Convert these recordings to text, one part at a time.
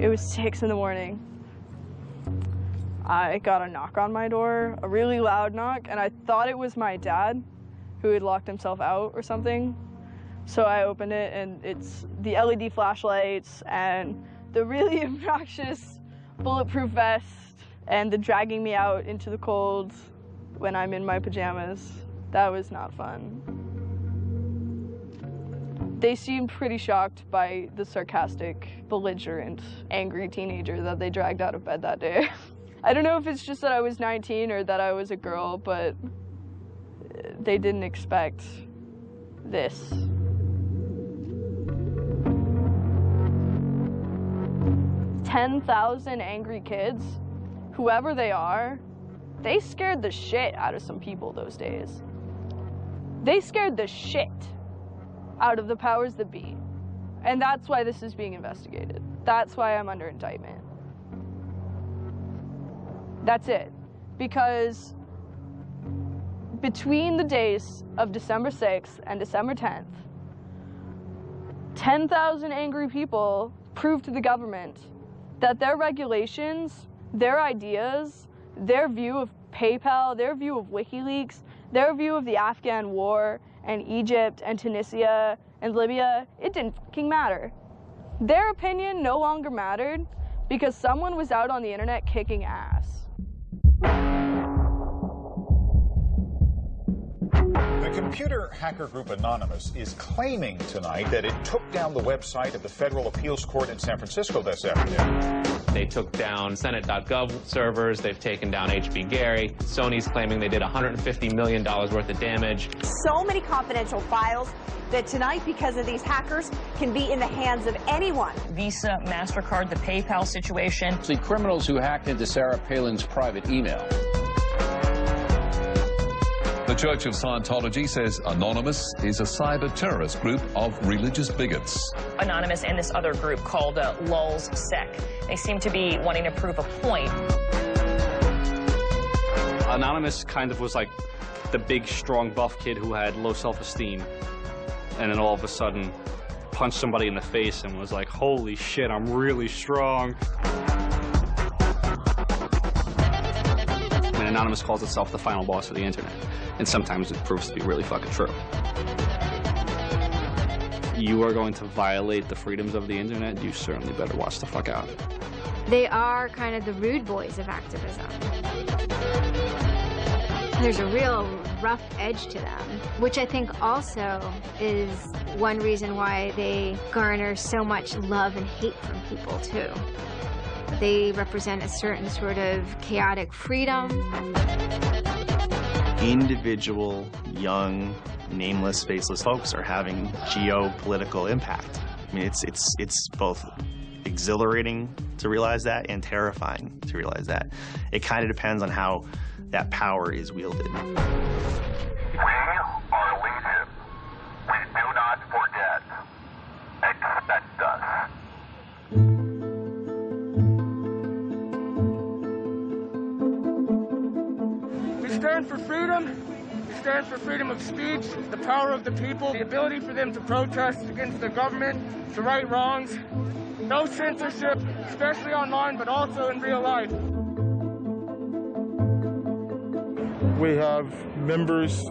It was 6 in the morning. I got a knock on my door, a really loud knock, and I thought it was my dad who had locked himself out or something. So I opened it, and it's the LED flashlights and the really obnoxious bulletproof vest and the dragging me out into the cold when I'm in my pajamas. That was not fun. They seemed pretty shocked by the sarcastic, belligerent, angry teenager that they dragged out of bed that day. I don't know if it's just that I was 19 or that I was a girl, but they didn't expect this. "10,000 angry kids, whoever they are, they scared the shit out of some people those days. They scared the shit out of the powers that be. And that's why this is being investigated. That's why I'm under indictment. That's it. Because between the days of December 6th and December 10th, 10,000 angry people proved to the government that their regulations, their ideas, their view of PayPal, their view of WikiLeaks, their view of the Afghan war and Egypt and Tunisia and Libya, it didn't fucking matter. Their opinion no longer mattered because someone was out on the internet kicking ass. The computer hacker group Anonymous is claiming tonight that it took down the website of the Federal Appeals Court in San Francisco this afternoon. They took down Senate.gov servers, they've taken down HB Gary. Sony's claiming they did $150 million worth of damage. So many confidential files that tonight, because of these hackers, can be in the hands of anyone. Visa, MasterCard, the PayPal situation. The criminals who hacked into Sarah Palin's private email. The Church of Scientology says Anonymous is a cyber-terrorist group of religious bigots. Anonymous and this other group called Lulz Sec. They seem to be wanting to prove a point. Anonymous kind of was like the big, strong, buff kid who had low self-esteem. And then all of a sudden punched somebody in the face and was like, holy shit, I'm really strong. And Anonymous calls itself the final boss of the internet. And sometimes it proves to be really fucking true. You are going to violate the freedoms of the internet, you certainly better watch the fuck out. They are kind of the rude boys of activism. There's a real rough edge to them, which I think also is one reason why they garner so much love and hate from people, too. They represent a certain sort of chaotic freedom. Individual, young, nameless, faceless folks are having geopolitical impact. I mean, it's both exhilarating to realize that and terrifying to realize that. It kind of depends on how that power is wielded. We are legion. We do not forget. Expect us. We stand for freedom. We stand for freedom of speech, the power of the people, the ability for them to protest against the government, to right wrongs. No censorship, especially online, but also in real life. We have members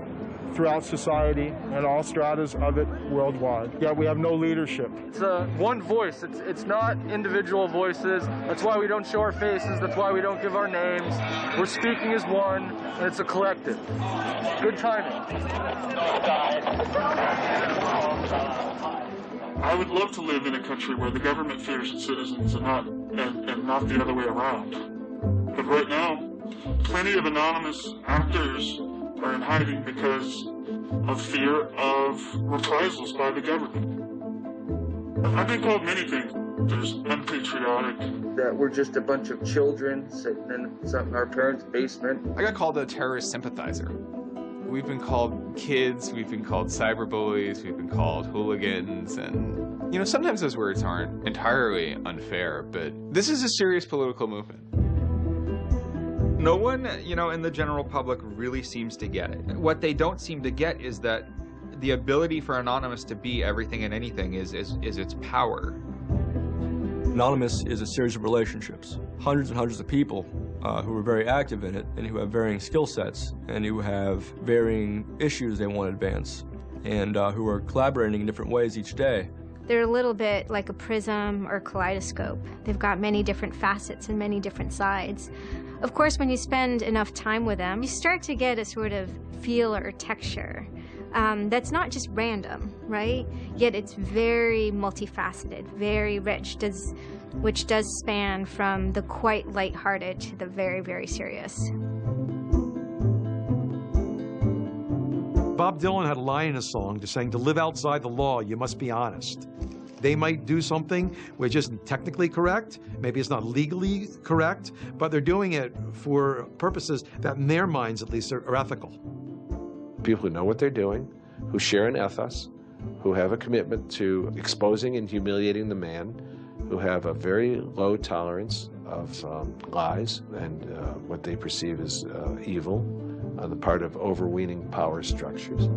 throughout society and all stratas of it worldwide. Yet we have no leadership. It's one voice. It's not individual voices. That's why we don't show our faces. That's why we don't give our names. We're speaking as one, and it's a collective. Good timing. I would love to live in a country where the government fears its citizens and not the other way around. But right now, plenty of anonymous actors are in hiding because of fear of reprisals by the government. I've been called many things. There's unpatriotic. That we're just a bunch of children sitting in our parents' basement. I got called a terrorist sympathizer. We've been called kids, we've been called cyberbullies, we've been called hooligans, and, you know, sometimes those words aren't entirely unfair, but this is a serious political movement. No one, you know, in the general public really seems to get it. What they don't seem to get is that the ability for Anonymous to be everything and anything is its power. Anonymous is a series of relationships. Hundreds and hundreds of people who are very active in it and who have varying skill sets and who have varying issues they want to advance and who are collaborating in different ways each day. They're a little bit like a prism or kaleidoscope. They've got many different facets and many different sides. Of course, when you spend enough time with them, you start to get a sort of feel or texture that's not just random, right? Yet it's very multifaceted, very rich, which does span from the quite lighthearted to the very, very serious. Bob Dylan had a line in a song just saying, to live outside the law, you must be honest. They might do something which isn't technically correct, maybe it's not legally correct, but they're doing it for purposes that in their minds at least are ethical. People who know what they're doing, who share an ethos, who have a commitment to exposing and humiliating the man, who have a very low tolerance of lies and what they perceive as evil on the part of overweening power structures.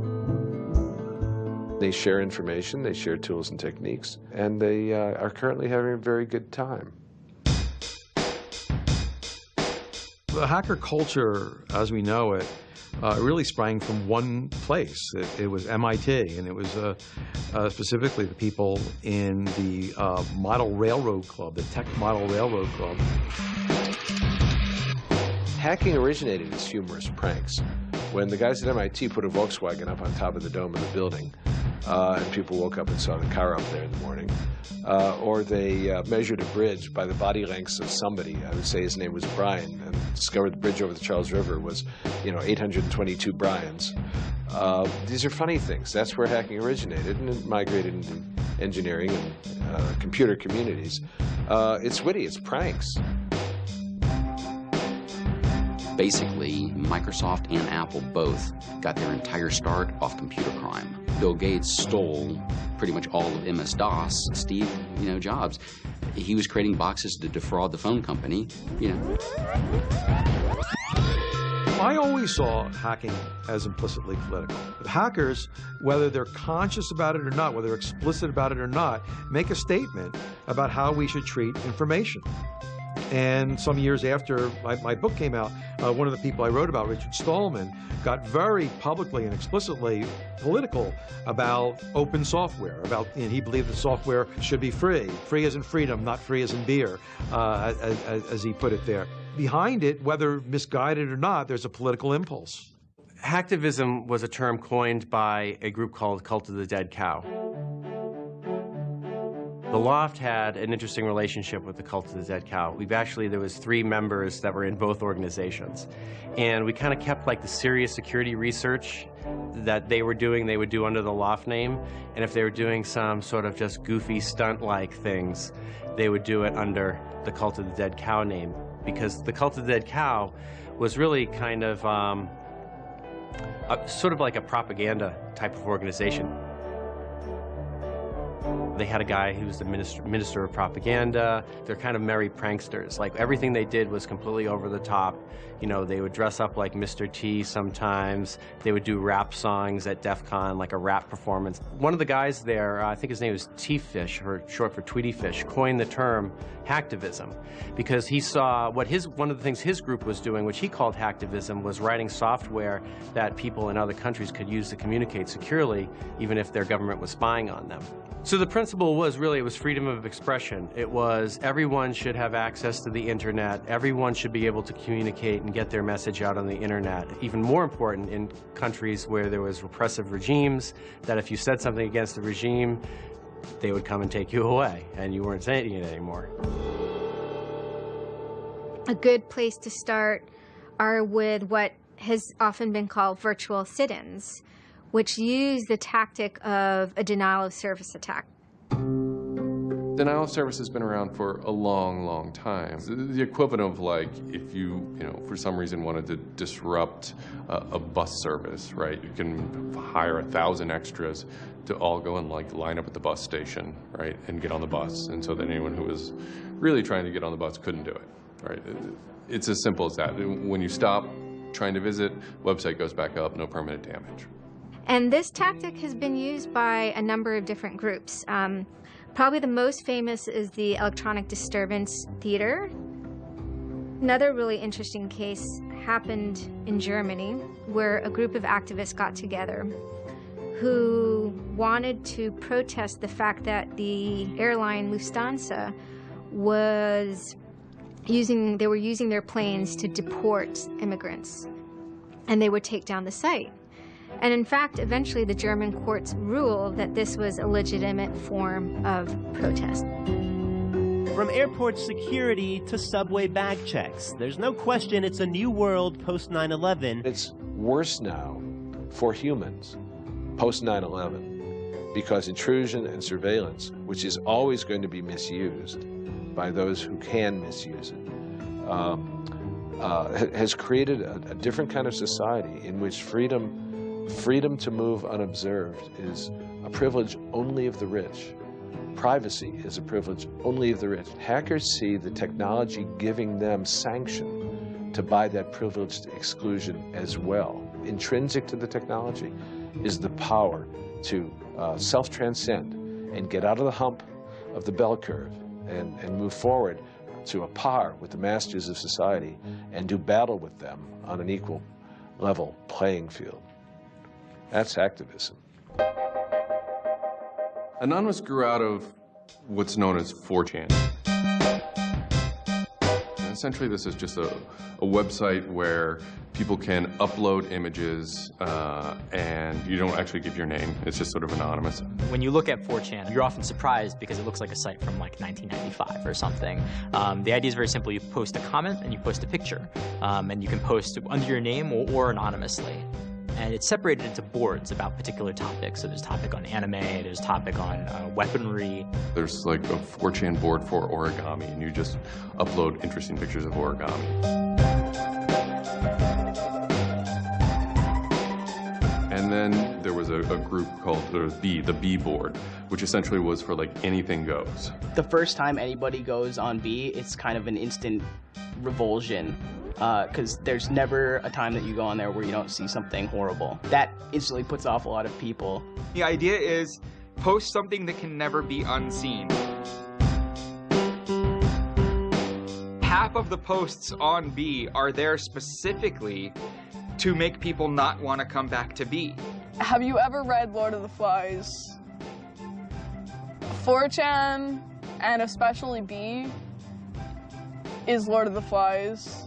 They share information, they share tools and techniques, and they are currently having a very good time. The hacker culture, as we know it, really sprang from one place. It was MIT, and it was specifically the people in the Model Railroad Club, the Tech Model Railroad Club. Hacking originated as humorous pranks. When the guys at MIT put a Volkswagen up on top of the dome of the building, and people woke up and saw the car up there in the morning, or they measured a bridge by the body lengths of somebody, I would say his name was Brian, and discovered the bridge over the Charles River was, 822 Brians. These are funny things. That's where hacking originated, and it migrated into engineering and computer communities. It's witty, it's pranks. Basically, Microsoft and Apple both got their entire start off computer crime. Bill Gates stole pretty much all of MS-DOS. Steve, Jobs, he was creating boxes to defraud the phone company, I always saw hacking as implicitly political. Hackers, whether they're conscious about it or not, whether they're explicit about it or not, make a statement about how we should treat information. And some years after my book came out, one of the people I wrote about, Richard Stallman, got very publicly and explicitly political about open software, and he believed that software should be free. Free as in freedom, not free as in beer, as he put it there. Behind it, whether misguided or not, there's a political impulse. Hacktivism was a term coined by a group called Cult of the Dead Cow. The Loft had an interesting relationship with the Cult of the Dead Cow. There was 3 members that were in both organizations. And we kind of kept like the serious security research that they would do under the Loft name. And if they were doing some sort of just goofy stunt-like things, they would do it under the Cult of the Dead Cow name. Because the Cult of the Dead Cow was really kind of sort of like a propaganda type of organization. They had a guy who was the minister of propaganda. They're kind of merry pranksters. Like, everything they did was completely over the top. They would dress up like Mr. T sometimes. They would do rap songs at DEF CON, like a rap performance. One of the guys there, I think his name was T-Fish, or short for Tweety Fish, coined the term hacktivism because he saw one of the things his group was doing, which he called hacktivism, was writing software that people in other countries could use to communicate securely, even if their government was spying on them. So the principle was really, it was freedom of expression. It was everyone should have access to the internet. Everyone should be able to communicate and get their message out on the internet. Even more important in countries where there was repressive regimes, that if you said something against the regime, they would come and take you away, and you weren't saying it anymore. A good place to start are with what has often been called virtual sit-ins, which use the tactic of a denial-of-service attack. Denial of service has been around for a long, long time. The equivalent of, like, if you for some reason wanted to disrupt a bus service, right? You can hire 1,000 extras to all go and, like, line up at the bus station, right, and get on the bus. And so that anyone who was really trying to get on the bus couldn't do it, right? It's as simple as that. When you stop trying to visit, website goes back up, no permanent damage. And this tactic has been used by a number of different groups. Probably the most famous is the Electronic Disturbance Theater. Another really interesting case happened in Germany, where a group of activists got together who wanted to protest the fact that the airline Lufthansa were using their planes to deport immigrants, and they would take down the site. And in fact, eventually the German courts ruled that this was a legitimate form of protest. From airport security to subway bag checks, there's no question it's a new world post 9/11. It's worse now for humans post 9/11 because intrusion and surveillance, which is always going to be misused by those who can misuse it, has created a different kind of society in which freedom to move unobserved is a privilege only of the rich. Privacy is a privilege only of the rich. Hackers see the technology giving them sanction to buy that privileged exclusion as well. Intrinsic to the technology is the power to self-transcend and get out of the hump of the bell curve and move forward to a par with the masters of society and do battle with them on an equal level playing field. That's activism. Anonymous grew out of what's known as 4chan. And essentially, this is just a website where people can upload images and you don't actually give your name. It's just sort of anonymous. When you look at 4chan, you're often surprised because it looks like a site from like 1995 or something. The idea is very simple. You post a comment and you post a picture. And you can post under your name or anonymously. And it's separated into boards about particular topics. So there's a topic on anime, there's a topic on weaponry. There's like a 4chan board for origami, and you just upload interesting pictures of origami. And then there was a group called the B board, which essentially was for like anything goes. The first time anybody goes on B, it's kind of an instant revulsion. Because there's never a time that you go on there where you don't see something horrible. That instantly puts off a lot of people. The idea is post something that can never be unseen. Half of the posts on B are there specifically to make people not want to come back to B. Have you ever read Lord of the Flies? 4chan, and especially B, is Lord of the Flies.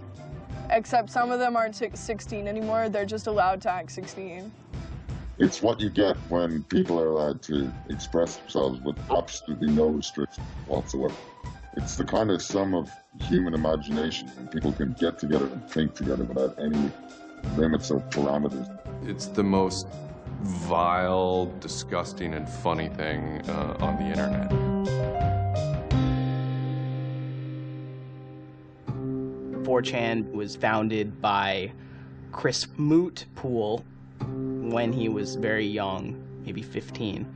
Except some of them aren't 16 anymore, they're just allowed to act 16. It's what you get when people are allowed to express themselves with absolutely no restriction whatsoever. It's the kind of sum of human imagination when people can get together and think together without any limits or parameters. It's the most vile, disgusting, and funny thing on the internet. 4chan was founded by Chris Mootpool when he was very young, maybe 15,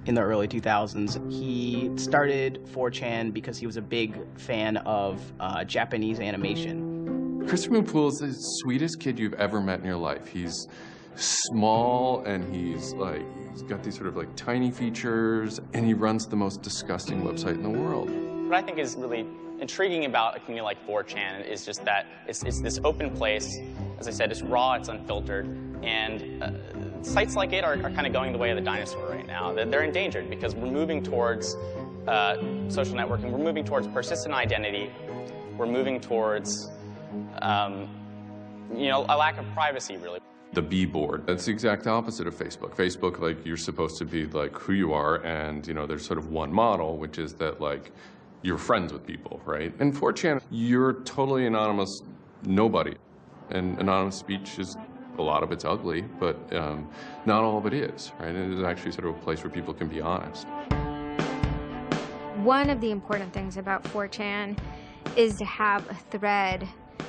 in the early 2000s. He started 4chan because he was a big fan of Japanese animation. Chris Mootpool is the sweetest kid you've ever met in your life. He's small and he's got these sort of like tiny features, and he runs the most disgusting website in the world. What I think is really intriguing about a community like 4chan is just that it's this open place. As I said, it's raw, it's unfiltered, and sites like it are kind of going the way of the dinosaur right now. They're endangered because we're moving towards social networking, we're moving towards persistent identity, we're moving towards a lack of privacy, really. The B board, that's the exact opposite of Facebook. Facebook, like, you're supposed to be like who you are, and there's sort of one model, which is that like you're friends with people, right? And 4chan, you're totally anonymous nobody. And anonymous speech is, a lot of it's ugly, but not all of it is, right? It is actually sort of a place where people can be honest. One of the important things about 4chan is to have a thread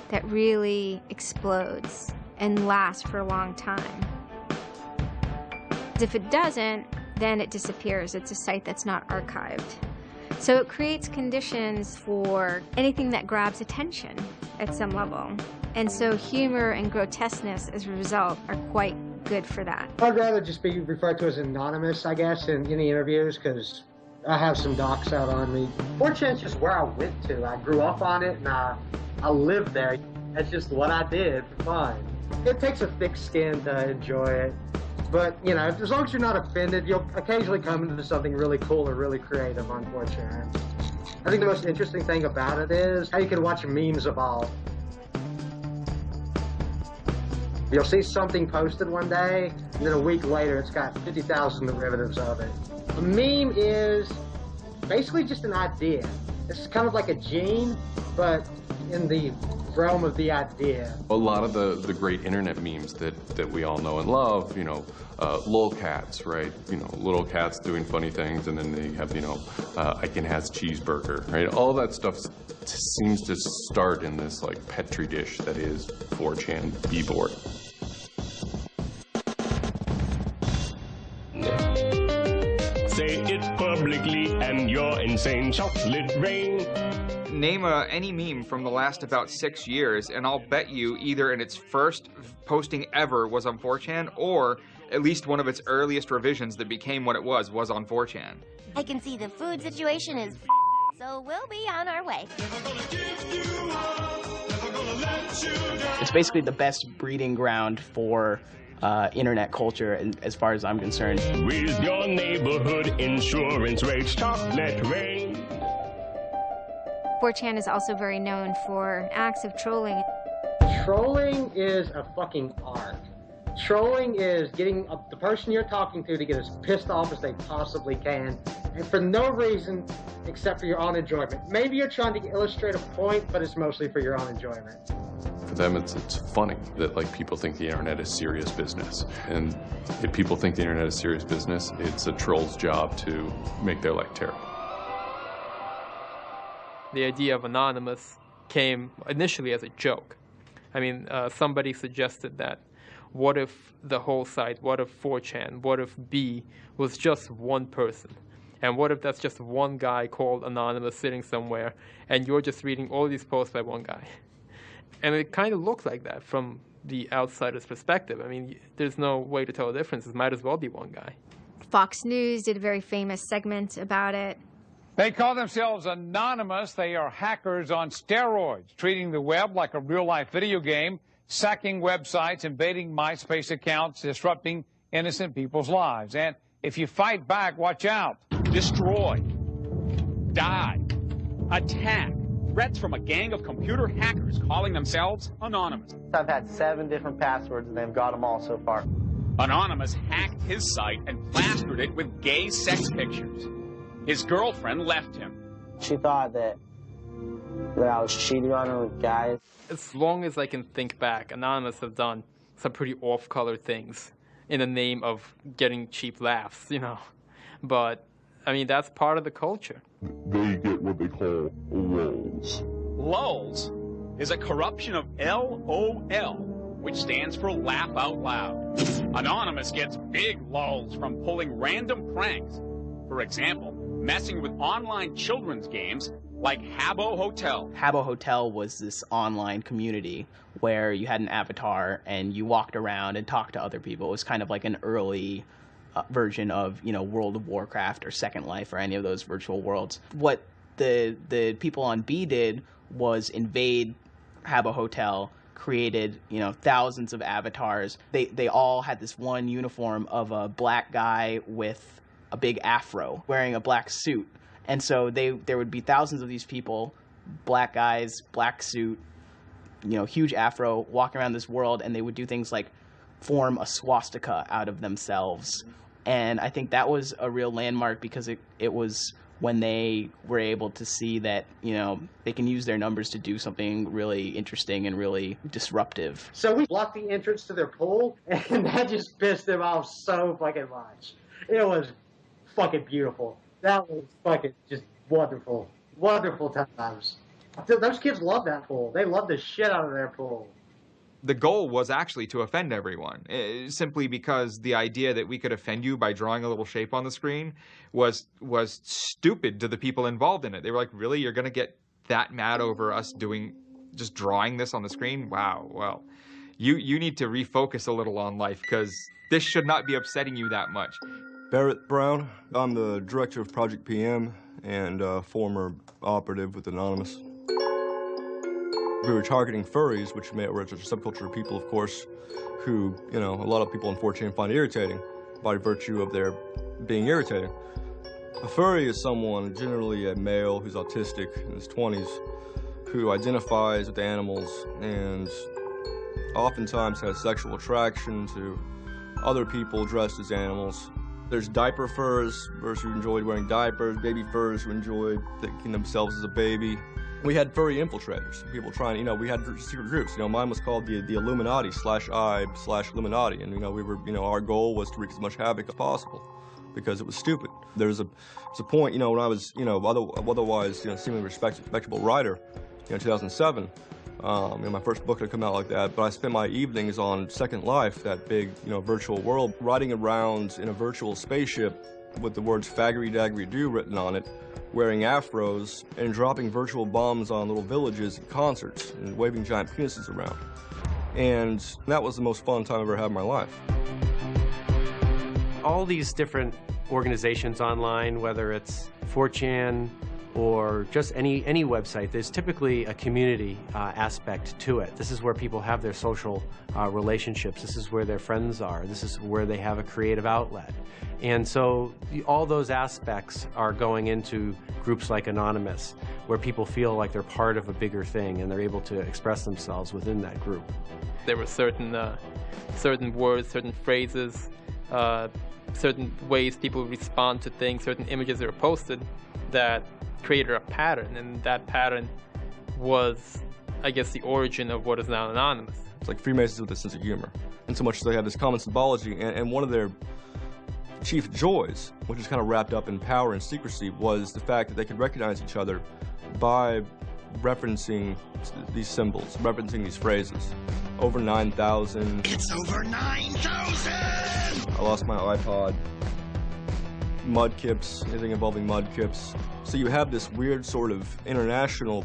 that really explodes and lasts for a long time. If it doesn't, then it disappears. It's a site that's not archived. So it creates conditions for anything that grabs attention at some level. And so humor and grotesqueness as a result are quite good for that. I'd rather just be referred to as anonymous, I guess, in any interviews, because I have some docs out on me. 4chan's just where I went to. I grew up on it and I lived there. That's just what I did for fun. It takes a thick skin to enjoy it. But, you know, as long as you're not offended, you'll occasionally come into something really cool or really creative on 4chan. I think the most interesting thing about it is how you can watch memes evolve. You'll see something posted one day, and then a week later it's got 50,000 derivatives of it. A meme is basically just an idea. It's kind of like a gene, but in the realm of the idea. A lot of the great internet memes that we all know and love, you know, lolcats, right? You know, little cats doing funny things, and then they have, you know, Icon has cheeseburger, right? All that stuff seems to start in this like petri dish that is 4chan b-board. Say it publicly and you're insane. Chocolate rain. Name any meme from the last about 6 years, and I'll bet you either in its first posting ever was on 4chan, or at least one of its earliest revisions that became what it was on 4chan. I can see the food situation is so we'll be on our way. It's basically the best breeding ground for internet culture, as far as I'm concerned. With your neighborhood insurance rates, chocolate rain. 4chan is also very known for acts of trolling. Trolling is a fucking art. Trolling is getting the person you're talking to get as pissed off as they possibly can, and for no reason except for your own enjoyment. Maybe you're trying to illustrate a point, but it's mostly for your own enjoyment. For them, it's funny that like people think the internet is serious business, and if people think the internet is serious business, it's a troll's job to make their life terrible. The idea of anonymous came initially as a joke. I mean, somebody suggested that, what if the whole site, what if 4chan, what if B was just one person? And what if that's just one guy called Anonymous sitting somewhere, and you're just reading all these posts by one guy? And it kind of looked like that from the outsider's perspective. I mean, there's no way to tell the difference. It might as well be one guy. Fox News did a very famous segment about it. They call themselves Anonymous. They are hackers on steroids, treating the web like a real-life video game, sacking websites, invading MySpace accounts, disrupting innocent people's lives. And if you fight back, watch out. Destroy. Die. Attack. Threats from a gang of computer hackers calling themselves Anonymous. I've had 7 different passwords, and they've got them all so far. Anonymous hacked his site and plastered it with gay sex pictures. His girlfriend left him. She thought that I was cheating on her with guys. As long as I can think back, Anonymous have done some pretty off-color things in the name of getting cheap laughs, you know. But, I mean, that's part of the culture. They get what they call lulz. Lulz is a corruption of LOL, which stands for laugh out loud. Anonymous gets big lulz from pulling random pranks. For example, messing with online children's games like Habbo Hotel. Habbo Hotel was this online community where you had an avatar and you walked around and talked to other people. It was kind of like an early version of, you know, World of Warcraft or Second Life or any of those virtual worlds. What the people on B did was invade Habbo Hotel, created, you know, thousands of avatars. They all had this one uniform of a black guy with a big afro wearing a black suit. And so there would be thousands of these people, black guys, black suit, you know, huge afro, walking around this world, and they would do things like form a swastika out of themselves. And I think that was a real landmark because it was when they were able to see that, you know, they can use their numbers to do something really interesting and really disruptive. So we blocked the entrance to their pool, and that just pissed them off so fucking much. It was fucking beautiful. That was fucking just wonderful. Wonderful times. Those kids love that pool. They love the shit out of their pool. The goal was actually to offend everyone, simply because the idea that we could offend you by drawing a little shape on the screen was stupid to the people involved in it. They were like, really? You're going to get that mad over us just drawing this on the screen? Wow, well, you need to refocus a little on life, because this should not be upsetting you that much. Barrett Brown. I'm the director of Project PM and former operative with Anonymous. We were targeting furries, which were a subculture of people, of course, who, a lot of people on 4chan find irritating by virtue of their being irritating. A furry is someone, generally a male who's autistic in his 20s, who identifies with animals and oftentimes has sexual attraction to other people dressed as animals. There's diaper furs, furs who enjoyed wearing diapers, baby furs who enjoyed thinking themselves as a baby. We had furry infiltrators, people trying, we had secret groups. Mine was called the Illuminati /I/Illuminati, and we were, our goal was to wreak as much havoc as possible because it was stupid. There's a point, when I was, otherwise, seemingly respectable writer, 2007. My first book had come out like that, but I spent my evenings on Second Life, that big, virtual world, riding around in a virtual spaceship with the words faggery daggery do written on it, wearing afros, and dropping virtual bombs on little villages and concerts, and waving giant penises around. And that was the most fun time I've ever had in my life. All these different organizations online, whether it's 4chan, or just any website, there's typically a community aspect to it. This is where people have their social relationships. This is where their friends are. This is where they have a creative outlet. And so all those aspects are going into groups like Anonymous, where people feel like they're part of a bigger thing and they're able to express themselves within that group. There were certain words, certain phrases, certain ways people respond to things, certain images that were posted that created a pattern, and that pattern was, I guess, the origin of what is now Anonymous. It's like Freemasons with a sense of humor, and so much so they have this common symbology, and one of their chief joys, which is kind of wrapped up in power and secrecy, was the fact that they could recognize each other by referencing these symbols, referencing these phrases. Over 9,000. It's over 9,000! I lost my iPod. Mudkips, anything involving mudkips. So you have this weird sort of international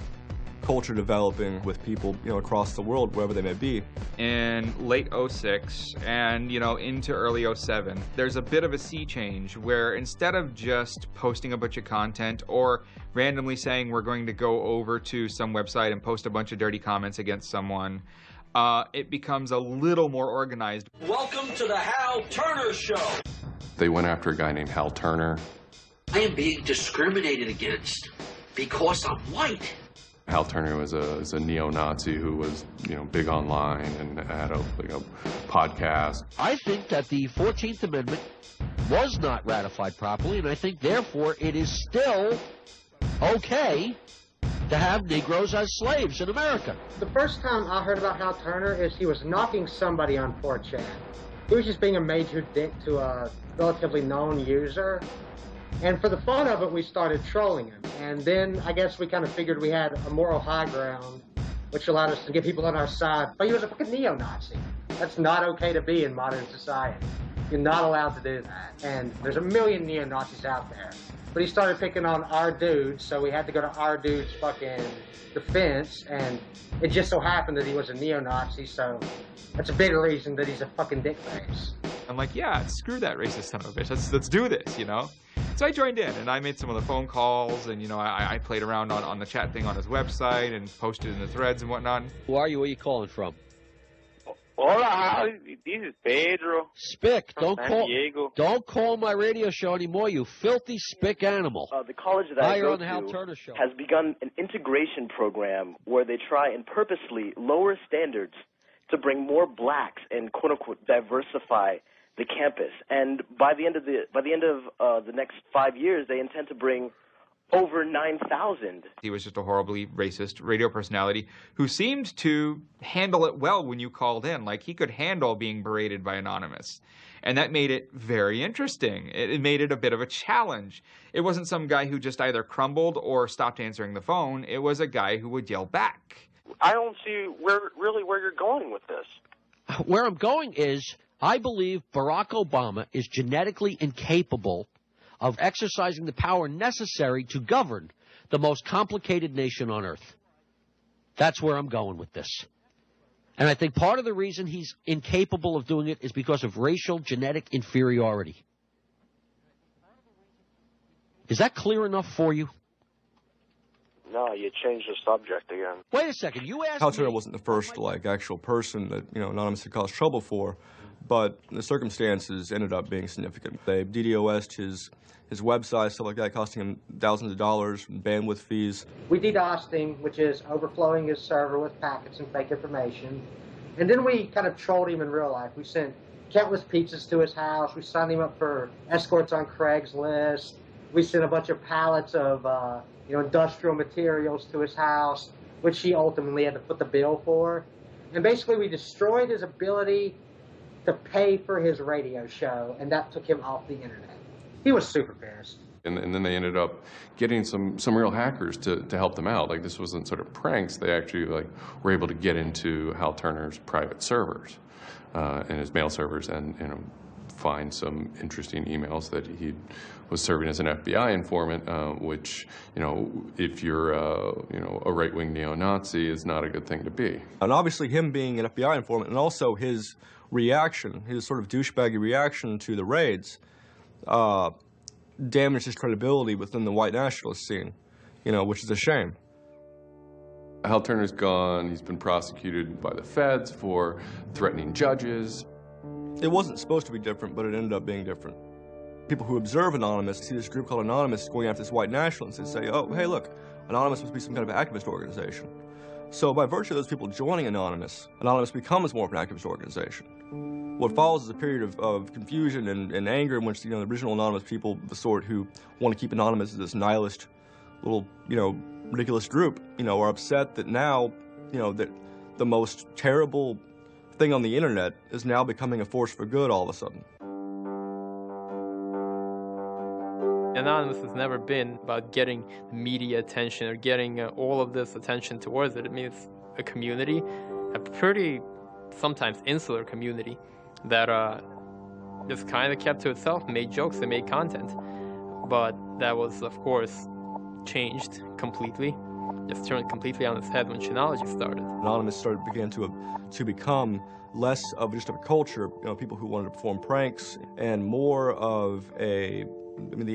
culture developing with people, across the world, wherever they may be. In late 06 and, into early 07, there's a bit of a sea change where instead of just posting a bunch of content or randomly saying we're going to go over to some website and post a bunch of dirty comments against someone, it becomes a little more organized. Welcome to the Hal Turner Show. They went after a guy named Hal Turner. I am being discriminated against because I'm white. Hal Turner was a neo-Nazi who was, big online and had a podcast. I think that the 14th Amendment was not ratified properly, and I think, therefore, it is still okay to have Negroes as slaves in America. The first time I heard about Hal Turner is he was knocking somebody on 4chan. He was just being a major dick to a relatively known user. And for the fun of it, we started trolling him. And then I guess we kind of figured we had a moral high ground, which allowed us to get people on our side. But he was a fucking neo-Nazi. That's not okay to be in modern society. You're not allowed to do that. And there's a million neo-Nazis out there. But he started picking on our dude, so we had to go to our dude's fucking defense. And it just so happened that he was a neo-Nazi, so that's a bigger reason that he's a fucking dickface. I'm like, yeah, screw that racist son of a bitch. Let's do this, So I joined in, and I made some of the phone calls, and, I played around on the chat thing on his website and posted in the threads and whatnot. Who are you? Where are you calling from? Hola, this is Pedro. Spick, Diego. Don't call my radio show anymore, you filthy spick animal. The college that I go on the Hal to Turner show. has begun an integration program where they try and purposely lower standards to bring more blacks and quote-unquote diversify the campus. And by the end of the next 5 years, they intend to bring over 9,000. He was just a horribly racist radio personality who seemed to handle it well when you called in. Like, he could handle being berated by Anonymous. And that made it very interesting. It made it a bit of a challenge. It wasn't some guy who just either crumbled or stopped answering the phone. It was a guy who would yell back. I don't see where you're going with this. Where I'm going is, I believe Barack Obama is genetically incapable of exercising the power necessary to govern the most complicated nation on earth. That's where I'm going with this. And I think part of the reason he's incapable of doing it is because of racial genetic inferiority. Is that clear enough for you? No, you changed the subject again. Wait a second, you asked Hal Turner me... wasn't the first, like, actual person that, you know, Anonymous had caused trouble for, but the circumstances ended up being significant. They DDoS'd his website, stuff like that, costing him thousands of dollars, bandwidth fees. We DDoSed him, which is overflowing his server with packets and fake information. And then we kind of trolled him in real life. We sent countless pizzas to his house. We signed him up for escorts on Craigslist. We sent a bunch of pallets of industrial materials to his house, which he ultimately had to put the bill for. And basically we destroyed his ability to pay for his radio show, and that took him off the internet. He was super pissed. And then they ended up getting some real hackers to help them out. Like, this wasn't sort of pranks. They actually were able to get into Hal Turner's private servers and his mail servers, and find some interesting emails that he was serving as an FBI informant, which, if you're a right-wing neo-Nazi, is not a good thing to be. And obviously him being an FBI informant, and also his reaction, his sort of douchebaggy reaction to the raids, damaged his credibility within the white nationalist scene, which is a shame. Hal Turner's gone. He's been prosecuted by the feds for threatening judges. It wasn't supposed to be different, but it ended up being different. People who observe Anonymous see this group called Anonymous going after this white nationalist and say, oh, hey, look, Anonymous must be some kind of activist organization. So by virtue of those people joining Anonymous, Anonymous becomes more of an activist organization. What follows is a period of confusion and anger in which, the original Anonymous people, the sort who want to keep Anonymous as this nihilist little, ridiculous group, are upset that now, that the most terrible thing on the internet is now becoming a force for good all of a sudden. Anonymous has never been about getting media attention or getting all of this attention towards it. I mean, it's a community, a pretty sometimes insular community that just kind of kept to itself, made jokes and made content. But that was, of course, changed completely. Just turned completely on its head when Chinology started. Anonymous began to become less of just a culture, people who wanted to perform pranks, and more of the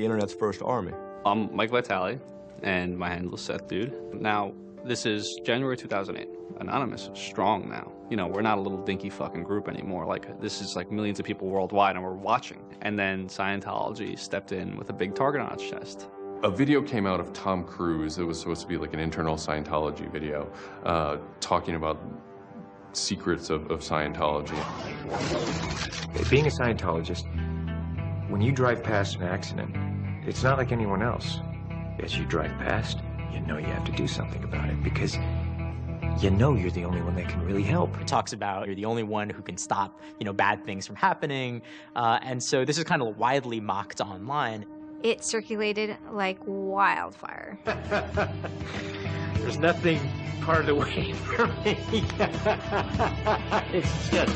internet's first army. I'm Mike Vitale, and my handle is Seth Dude. Now, this is January 2008. Anonymous is strong now. We're not a little dinky fucking group anymore. This is millions of people worldwide, and we're watching. And then Scientology stepped in with a big target on its chest. A video came out of Tom Cruise. It was supposed to be like an internal Scientology video, talking about secrets of Scientology. Being a Scientologist, when you drive past an accident, it's not like anyone else. As you drive past, you know you have to do something about it because you know you're the only one that can really help. It talks about you're the only one who can stop, bad things from happening. And so this is kind of widely mocked online. It circulated like wildfire. There's nothing part of the way for me. It's just...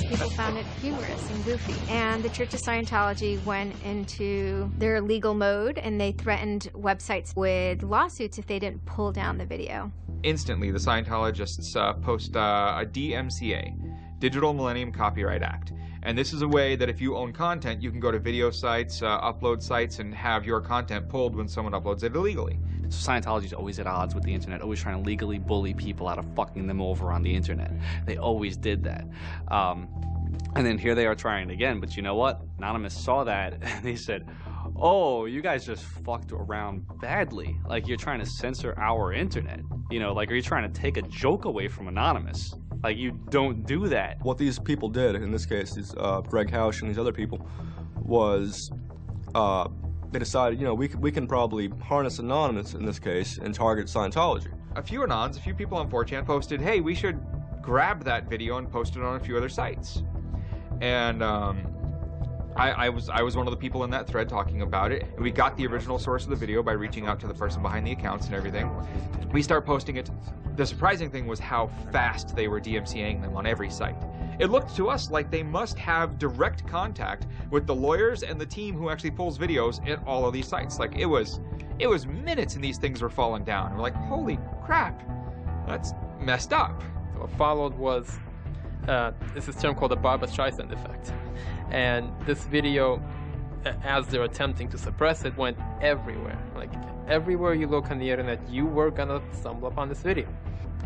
People found it humorous and goofy. And the Church of Scientology went into their legal mode, and they threatened websites with lawsuits if they didn't pull down the video. Instantly, the Scientologists post a DMCA, Digital Millennium Copyright Act. And this is a way that if you own content, you can go to video sites, upload sites, and have your content pulled when someone uploads it illegally. So Scientology is always at odds with the internet, always trying to legally bully people out of fucking them over on the internet. They always did that. And then here they are trying it again, but you know what? Anonymous saw that, and they said, oh, you guys just fucked around badly. You're trying to censor our internet. Are you trying to take a joke away from Anonymous? You don't do that. What these people did, in this case, is Greg Hausch and these other people, was they decided, we can probably harness Anonymous in this case and target Scientology. A few Anons, a few people on 4chan posted, hey, we should grab that video and post it on a few other sites. And I was one of the people in that thread talking about it. And we got the original source of the video by reaching out to the person behind the accounts and everything. We start posting it. The surprising thing was how fast they were DMCAing them on every site. It looked to us like they must have direct contact with the lawyers and the team who actually pulls videos at all of these sites. It was minutes and these things were falling down. We're like, holy crap, that's messed up. What followed was this term called the Barbra Streisand effect. And this video as they're attempting to suppress it, went everywhere. Like, everywhere you look on the internet, you were gonna stumble upon this video.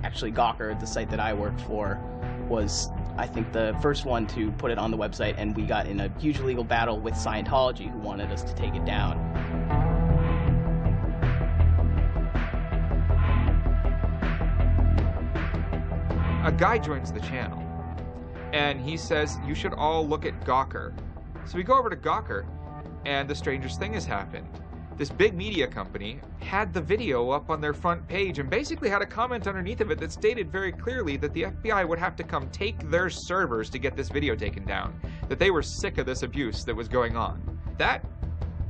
Actually, Gawker, the site that I worked for, was, I think, the first one to put it on the website, and we got in a huge legal battle with Scientology, who wanted us to take it down. A guy joins the channel, and he says, you should all look at Gawker. So we go over to Gawker, and the strangest thing has happened. This big media company had the video up on their front page and basically had a comment underneath of it that stated very clearly that the FBI would have to come take their servers to get this video taken down, that they were sick of this abuse that was going on. That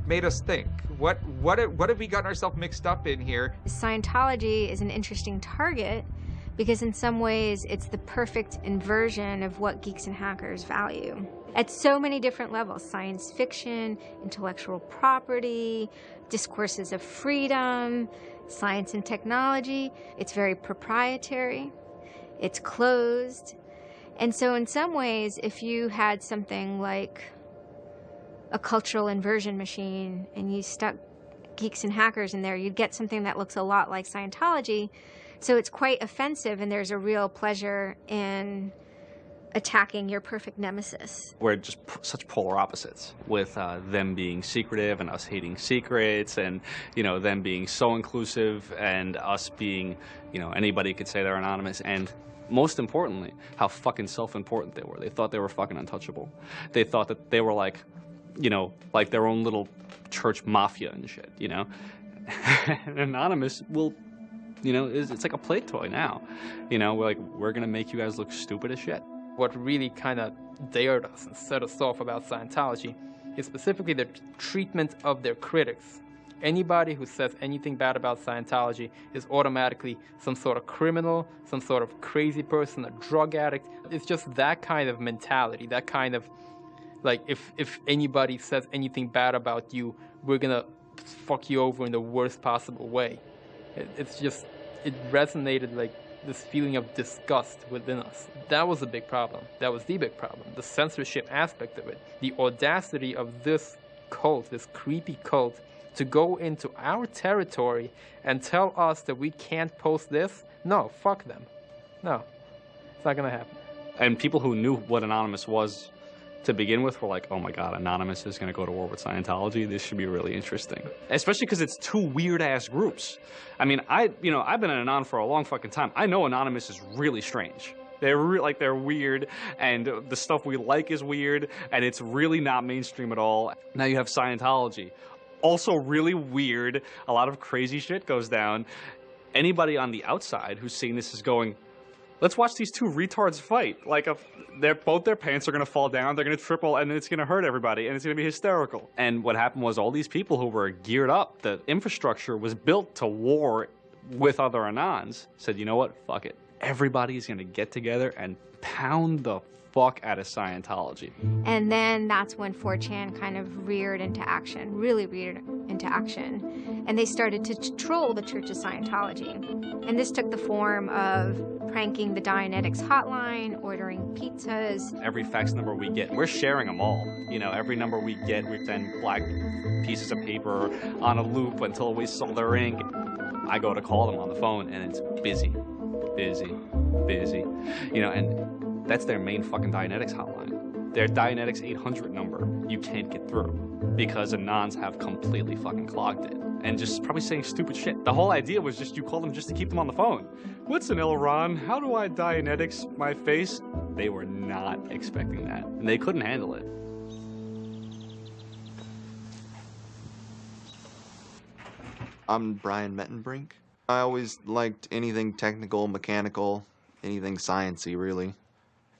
made us think, what have we gotten ourselves mixed up in here? Scientology is an interesting target because in some ways it's the perfect inversion of what geeks and hackers value. At so many different levels: science fiction, intellectual property, discourses of freedom, science and technology. It's very proprietary, it's closed. And so in some ways, if you had something like a cultural inversion machine and you stuck geeks and hackers in there, you'd get something that looks a lot like Scientology. So it's quite offensive, and there's a real pleasure in attacking your perfect nemesis. We're just such polar opposites, with them being secretive and us hating secrets, and, you know, them being so inclusive and us being, you know, anybody could say they're anonymous. And most importantly, how fucking self-important they were. They thought they were fucking untouchable. They thought that they were like, you know, like their own little church mafia and shit, you know? And Anonymous will, you know, it's like a play toy now. You know, we're gonna make you guys look stupid as shit. What really kind of dared us and set us off about Scientology is specifically the treatment of their critics. Anybody who says anything bad about Scientology is automatically some sort of criminal, some sort of crazy person, a drug addict. It's just that kind of mentality, that kind of, like, if anybody says anything bad about you, we're gonna fuck you over in the worst possible way. It's just, it resonated like this feeling of disgust within us. That was a big problem. That was the big problem. The censorship aspect of it. The audacity of this cult, this creepy cult, to go into our territory and tell us that we can't post this? No, fuck them. No, it's not gonna happen. And people who knew what Anonymous was to begin with were like, oh my god, Anonymous is gonna go to war with Scientology. This should be really interesting. Especially because it's two weird-ass groups. I mean, I've been an Anon for a long fucking time. I know Anonymous is really strange. They're weird, and the stuff we like is weird, and it's really not mainstream at all. Now you have Scientology. Also really weird. A lot of crazy shit goes down. Anybody on the outside who's seeing this is going, let's watch these two retards fight. Like, both their pants are gonna fall down, they're gonna triple, and it's gonna hurt everybody, and it's gonna be hysterical. And what happened was all these people who were geared up, the infrastructure was built to war with other Anons, said, you know what, fuck it. Everybody's gonna get together and pound the fuck out of Scientology. And then that's when 4chan kind of reared into action, really reared into action. And they started to troll the Church of Scientology. And this took the form of pranking the Dianetics hotline, ordering pizzas. Every fax number we get, we're sharing them all. You know, every number we get, we send black pieces of paper on a loop until we sell their ink. I go to call them on the phone and it's busy, busy, busy. You know, and that's their main fucking Dianetics hotline. Their Dianetics 800 number, you can't get through because Anons have completely fucking clogged it and just probably saying stupid shit. The whole idea was just you call them just to keep them on the phone. What's an aileron? How do I Dianetics my face? They were not expecting that, and they couldn't handle it. I'm Brian Mettenbrink. I always liked anything technical, mechanical, anything sciencey, really.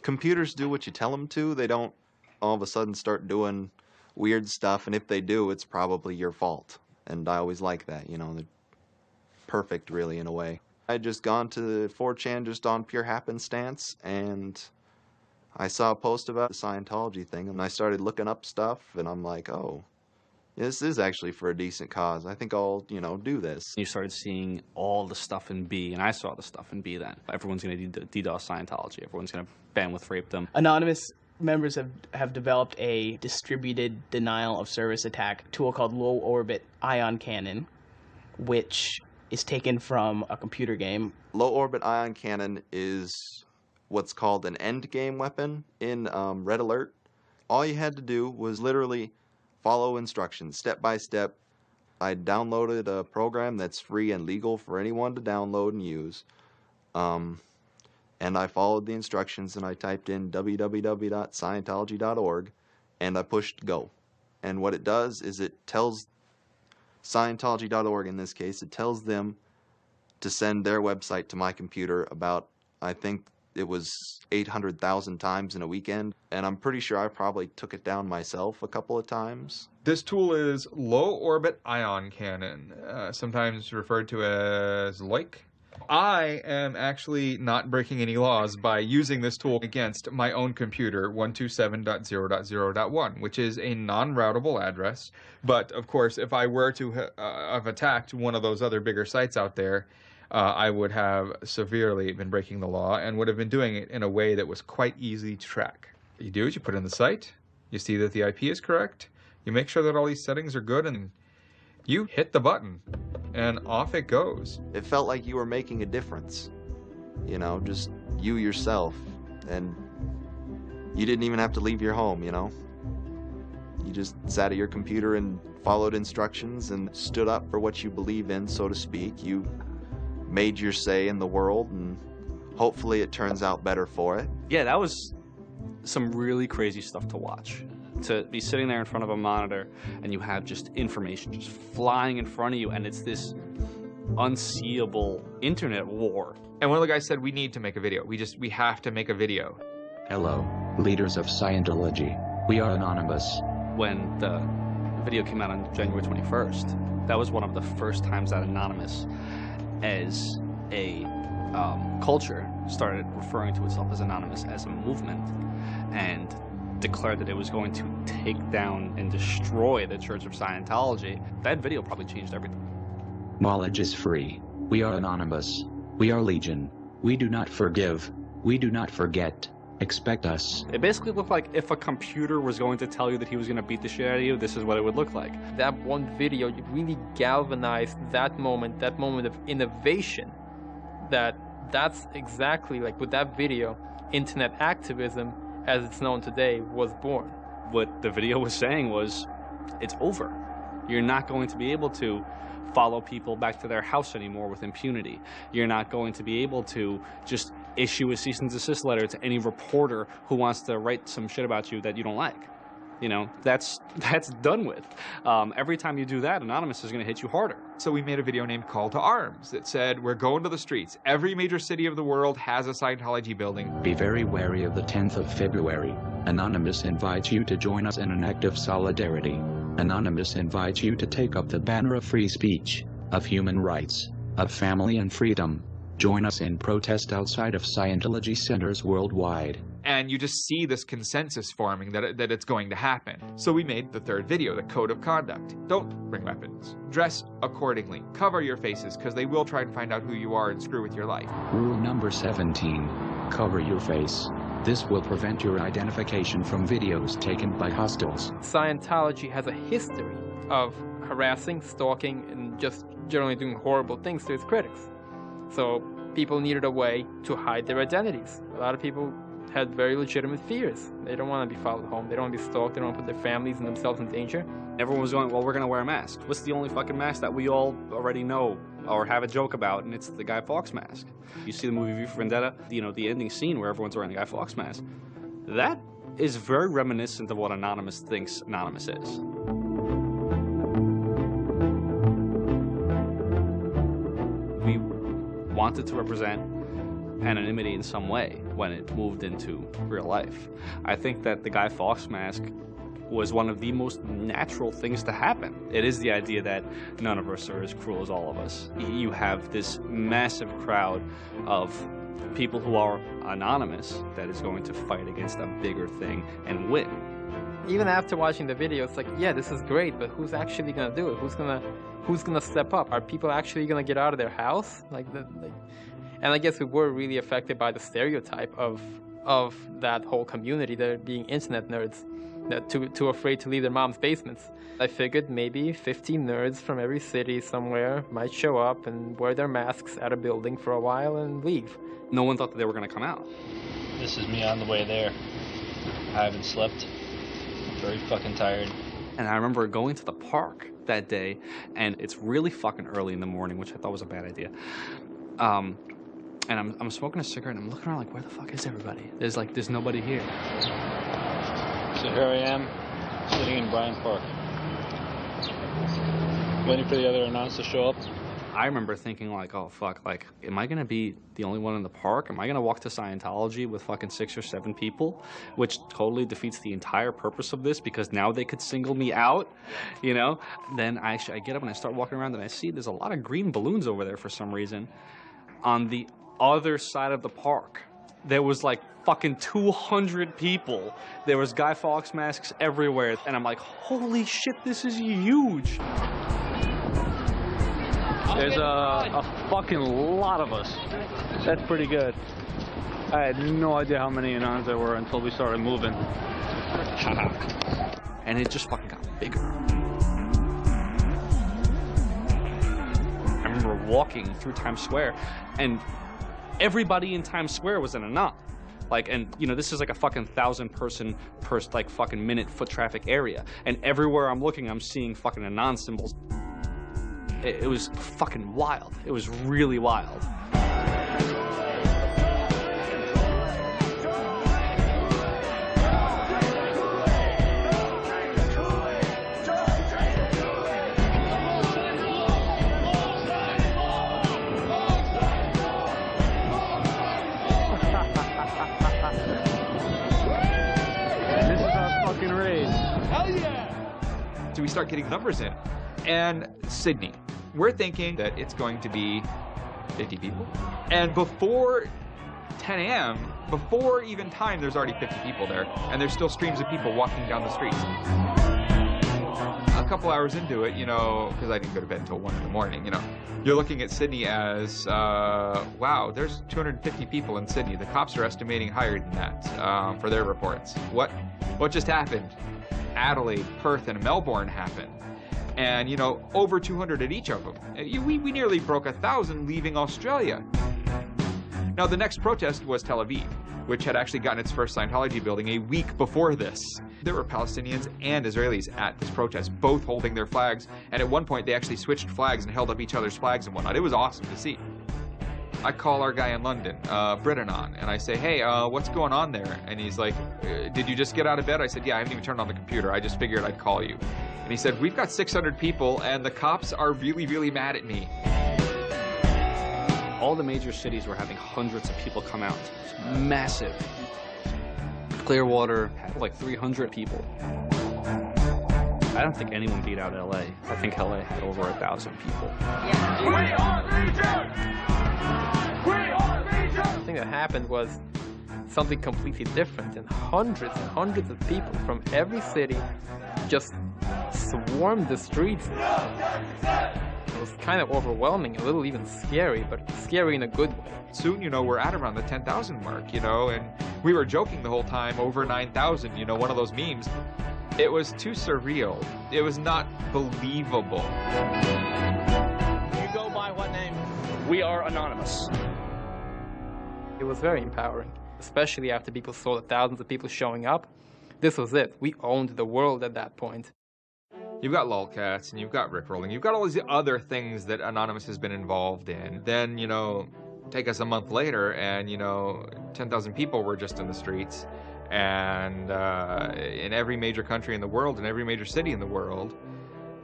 Computers do what you tell them to. They don't all of a sudden start doing weird stuff, and if they do, it's probably your fault. And I always like that, you know, they're perfect, really, in a way. I had just gone to 4chan just on pure happenstance, and I saw a post about the Scientology thing, and I started looking up stuff, and I'm like, oh, this is actually for a decent cause. I think I'll, you know, do this. You started seeing all the stuff in B, and I saw the stuff in B then. Everyone's going to DDoS Scientology. Everyone's going to bandwidth rape them. Anonymous Members have developed a distributed denial of service attack tool called low orbit ion cannon, which is taken from a computer game. Low orbit ion cannon is what's called an end game weapon in Red Alert. All you had to do was literally follow instructions step by step. I downloaded a program that's free and legal for anyone to download and use. And I followed the instructions and I typed in www.scientology.org and I pushed go. And what it does is it tells Scientology.org, in this case, it tells them to send their website to my computer about, I think it was 800,000 times in a weekend. And I'm pretty sure I probably took it down myself a couple of times. This tool is Low Orbit Ion Cannon, sometimes referred to as LOIC. I am actually not breaking any laws by using this tool against my own computer, 127.0.0.1, which is a non-routable address. But, of course, if I were to have attacked one of those other bigger sites out there, I would have severely been breaking the law and would have been doing it in a way that was quite easy to track. What you do is you put in the site, you see that the IP is correct, you make sure that all these settings are good, and you hit the button. And off it goes. It felt like you were making a difference. You know, just you yourself. And you didn't even have to leave your home, you know. You just sat at your computer and followed instructions and stood up for what you believe in, so to speak. You made your say in the world, and hopefully it turns out better for it. Yeah, that was some really crazy stuff to watch. To be sitting there in front of a monitor and you have just information just flying in front of you, and it's this unseeable internet war. And one of the guys said, we need to make a video. We have to make a video. Hello, leaders of Scientology. We are anonymous. When the video came out on January 21st, that was one of the first times that Anonymous as a culture started referring to itself as Anonymous as a movement, and declared that it was going to take down and destroy the Church of Scientology. That video probably changed everything. Knowledge is free. We are anonymous. We are legion. We do not forgive. We do not forget. Expect us. It basically looked like if a computer was going to tell you that he was going to beat the shit out of you, this is what it would look like. That one video, you really galvanized that moment of innovation. That's exactly like with that video, internet activism as it's known today was born. What the video was saying was, it's over. You're not going to be able to follow people back to their house anymore with impunity. You're not going to be able to just issue a cease and desist letter to any reporter who wants to write some shit about you that you don't like. You know, that's done with. Every time you do that, Anonymous is going to hit you harder. So we made a video named Call to Arms that said, we're going to the streets. Every major city of the world has a Scientology building. Be very wary of the 10th of February. Anonymous invites you to join us in an act of solidarity. Anonymous invites you to take up the banner of free speech, of human rights, of family and freedom. Join us in protest outside of Scientology centers worldwide. And you just see this consensus forming that it's going to happen. So we made the third video, the Code of Conduct. Don't bring weapons. Dress accordingly. Cover your faces, because they will try and find out who you are and screw with your life. Rule number 17. Cover your face. This will prevent your identification from videos taken by hostiles. Scientology has a history of harassing, stalking, and just generally doing horrible things to its critics. So people needed a way to hide their identities. A lot of people had very legitimate fears. They don't want to be followed home. They don't want to be stalked. They don't want to put their families and themselves in danger. Everyone was going, well, we're going to wear a mask. What's the only fucking mask that we all already know or have a joke about? And it's the Guy Fawkes mask. You see the movie V for Vendetta, you know, the ending scene where everyone's wearing the Guy Fawkes mask. That is very reminiscent of what Anonymous thinks Anonymous is. We wanted to represent anonymity in some way when it moved into real life. I think that the Guy Fawkes mask was one of the most natural things to happen. It is the idea that none of us are as cruel as all of us. You have this massive crowd of people who are anonymous that is going to fight against a bigger thing and win. Even after watching the video, it's like, yeah, this is great, but who's actually gonna do it? Who's gonna step up? Are people actually gonna get out of their house? And I guess we were really affected by the stereotype of of that whole community, they're being internet nerds, that too afraid to leave their mom's basements. I figured maybe 15 nerds from every city somewhere might show up and wear their masks at a building for a while and leave. No one thought that they were going to come out. This is me on the way there. I haven't slept. Very fucking tired. And I remember going to the park that day, and it's really fucking early in the morning, which I thought was a bad idea. And I'm smoking a cigarette, and I'm looking around like, where the fuck is everybody? There's nobody here. So here I am, sitting in Bryant Park, waiting for the other Anons to show up. I remember thinking like, oh fuck, like, am I gonna be the only one in the park? Am I gonna walk to Scientology with fucking 6 or 7 people? Which totally defeats the entire purpose of this, because now they could single me out, you know? Then I get up and I start walking around and I see there's a lot of green balloons over there for some reason. On the other side of the park, there was like fucking 200 people. There was Guy Fawkes masks everywhere. And I'm like, holy shit, this is huge. There's a fucking lot of us. That's pretty good. I had no idea how many Anons there were until we started moving. And it just fucking got bigger. I remember walking through Times Square, and everybody in Times Square was an Anon. Like, and you know, this is like a fucking 1,000-person per like fucking minute foot traffic area, and everywhere I'm looking, I'm seeing fucking Anon symbols. It was fucking wild. It was really wild. So we start getting numbers in. And Sydney, we're thinking that it's going to be 50 people. And before 10 a.m., before even time, there's already 50 people there. And there's still streams of people walking down the streets. A couple hours into it, you know, because I didn't go to bed until 1 in the morning, you know, you're looking at Sydney as, wow, there's 250 people in Sydney. The cops are estimating higher than that for their reports. What just happened? Adelaide, Perth, and Melbourne happened. And, you know, over 200 at each of them. We nearly broke 1,000 leaving Australia. Now, the next protest was Tel Aviv, which had actually gotten its first Scientology building a week before this. There were Palestinians and Israelis at this protest, both holding their flags. And at one point, they actually switched flags and held up each other's flags and whatnot. It was awesome to see. I call our guy in London, Anon, and I say, hey, what's going on there? And he's like, did you just get out of bed? I said, yeah, I haven't even turned on the computer. I just figured I'd call you. And he said, we've got 600 people, and the cops are really, really mad at me. All the major cities were having hundreds of people come out. It's massive. Clearwater had like 300 people. I don't think anyone beat out LA. I think LA had over 1,000 people. We are Legion! The thing that happened was something completely different, and hundreds of people from every city just swarmed the streets. It was kind of overwhelming, a little even scary, but scary in a good way. Soon, you know, we're at around the 10,000 mark, you know, and we were joking the whole time, over 9,000, you know, one of those memes. It was too surreal. It was not believable. You go by what name? We are Anonymous. It was very empowering, especially after people saw the thousands of people showing up. This was it. We owned the world at that point. You've got lolcats, and you've got rickrolling. You've got all these other things that Anonymous has been involved in. Then, you know, take us a month later, and, you know, 10,000 people were just in the streets. And in every major country in the world, in every major city in the world.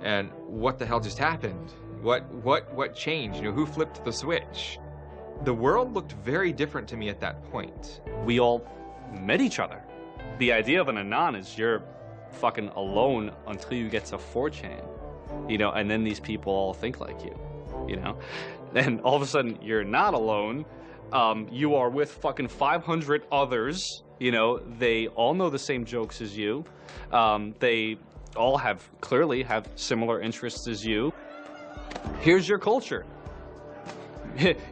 And what the hell just happened? What changed? You know, who flipped the switch? The world looked very different to me at that point. We all met each other. The idea of an Anon is you're fucking alone until you get to 4chan, you know, and then these people all think like you know? Then all of a sudden you're not alone. You are with fucking 500 others, you know, they all know the same jokes as you. They all clearly have similar interests as you. Here's your culture.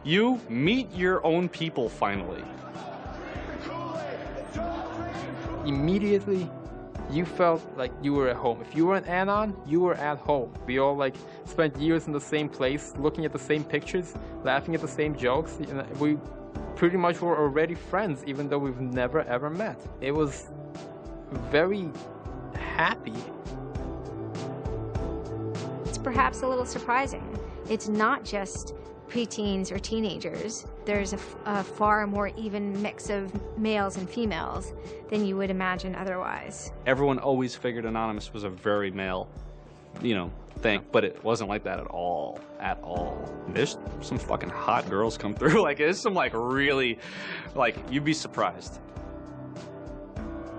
You meet your own people finally. immediately you felt like you were at home. If you were an Anon, you were at home. We all like spent years in the same place, looking at the same pictures, laughing at the same jokes. And we pretty much were already friends, even though we've never ever met. It was very happy. It's perhaps a little surprising. It's not just preteens or teenagers. There's a far more even mix of males and females than you would imagine otherwise. Everyone always figured Anonymous was a very male, thing, but it wasn't like that at all, There's some fucking hot girls come through, like, there's some, like, really, like, you'd be surprised.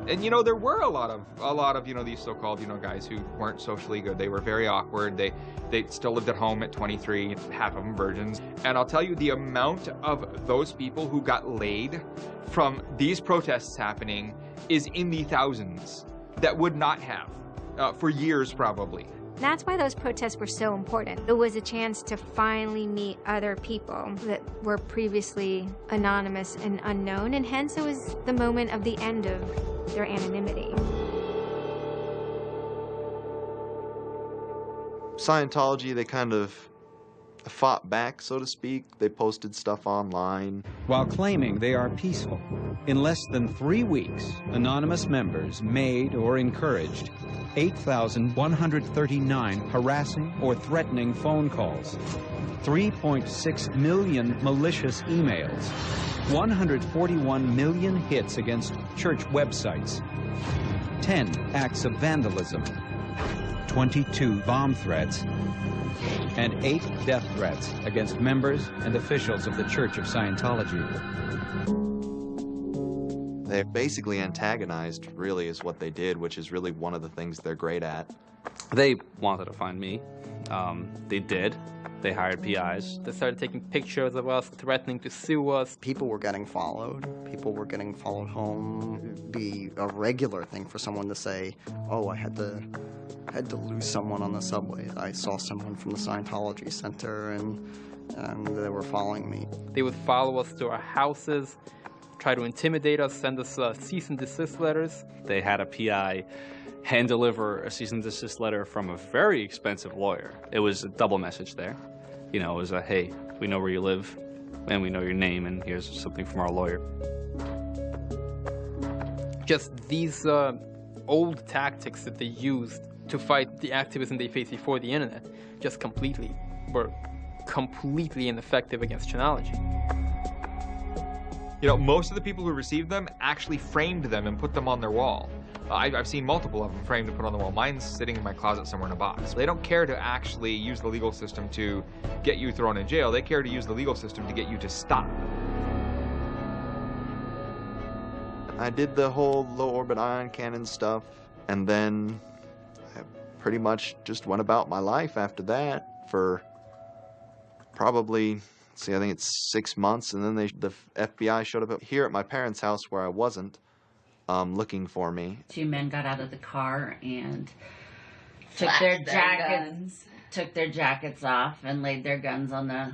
And there were a lot of these so-called guys who weren't socially good. They were very awkward. They still lived at home at 23, half of them virgins. And I'll tell you, the amount of those people who got laid from these protests happening is in the thousands that would not have for years probably. That's why those protests were so important. It was a chance to finally meet other people that were previously anonymous and unknown, and hence it was the moment of the end of their anonymity. Scientology, they kind of fought back, so to speak. They posted stuff online. While claiming they are peaceful, in less than 3 weeks, anonymous members made or encouraged 8,139 harassing or threatening phone calls, 3.6 million malicious emails, 141 million hits against church websites, 10 acts of vandalism, 22 bomb threats, and 8 death threats against members and officials of the Church of Scientology. They basically antagonized, really, is what they did, which is really one of the things they're great at. They wanted to find me. They did. They hired PIs. They started taking pictures of us, threatening to sue us. People were getting followed. People were getting followed home. It'd be a regular thing for someone to say, oh, I had to lose someone on the subway. I saw someone from the Scientology Center, and they were following me. They would follow us to our houses, try to intimidate us, send us cease and desist letters. They had a PI hand deliver a cease and desist letter from a very expensive lawyer. It was a double message there. It was a, hey, we know where you live, and we know your name, and here's something from our lawyer. Just these old tactics that they used to fight the activism they faced before the internet just were completely ineffective against Chanology. Most of the people who received them actually framed them and put them on their wall. I've seen multiple of them framed and put on the wall. Mine's sitting in my closet somewhere in a box. They don't care to actually use the legal system to get you thrown in jail. They care to use the legal system to get you to stop. I did the whole low orbit ion cannon stuff, and then I pretty much just went about my life after that for probably, I think it's 6 months, and then the FBI showed up here at my parents' house where I wasn't, looking for me. 2 men got out of the car and took their jackets off and laid their guns on the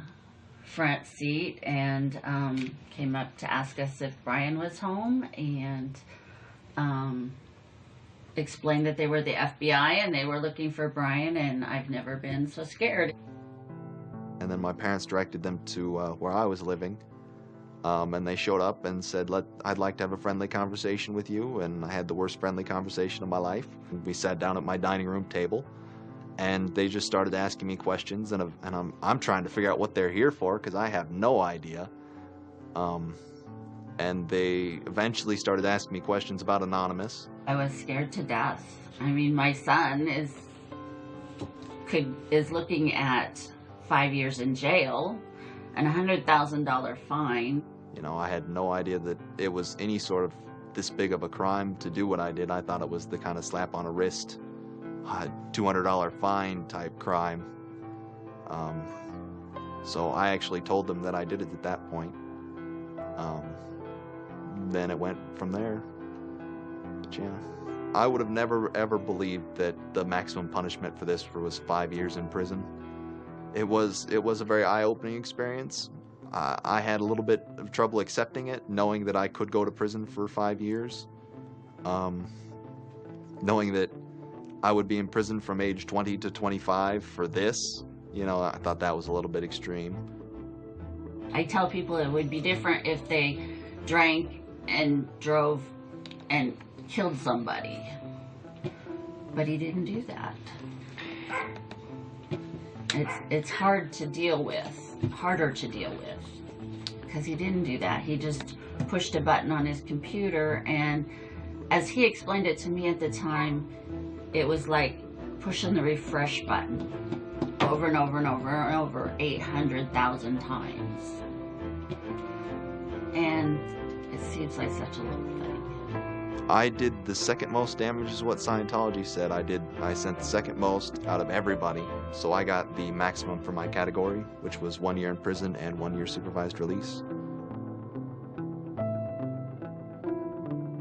front seat and came up to ask us if Brian was home, and explained that they were the FBI and they were looking for Brian, and I've never been so scared. And then my parents directed them to where I was living, and they showed up and said, I'd like to have a friendly conversation with you, and I had the worst friendly conversation of my life. We sat down at my dining room table, and they just started asking me questions, and I'm trying to figure out what they're here for, because I have no idea. And they eventually started asking me questions about Anonymous. I was scared to death. I mean, my son is looking at 5 years in jail and a $100,000 fine. I had no idea that it was any sort of this big of a crime to do what I did. I thought it was the kind of slap on a wrist, $200 fine type crime. So I actually told them that I did it at that point. Then it went from there. But yeah, I would have never ever believed that the maximum punishment for this was 5 years in prison. It was a very eye-opening experience. I had a little bit of trouble accepting it, knowing that I could go to prison for 5 years. Knowing that I would be in prison from age 20 to 25 for this, you know, I thought that was a little bit extreme. I tell people it would be different if they drank and drove and killed somebody. But he didn't do that. It's hard to deal with, harder to deal with, because he didn't do that. He just pushed a button on his computer, and as he explained it to me at the time, it was like pushing the refresh button over and over and over and over 800,000 times. And it seems like such a little thing. I did the second most damage is what Scientology said. I sent the second most out of everybody. So I got the maximum for my category, which was 1 year in prison and 1 year supervised release.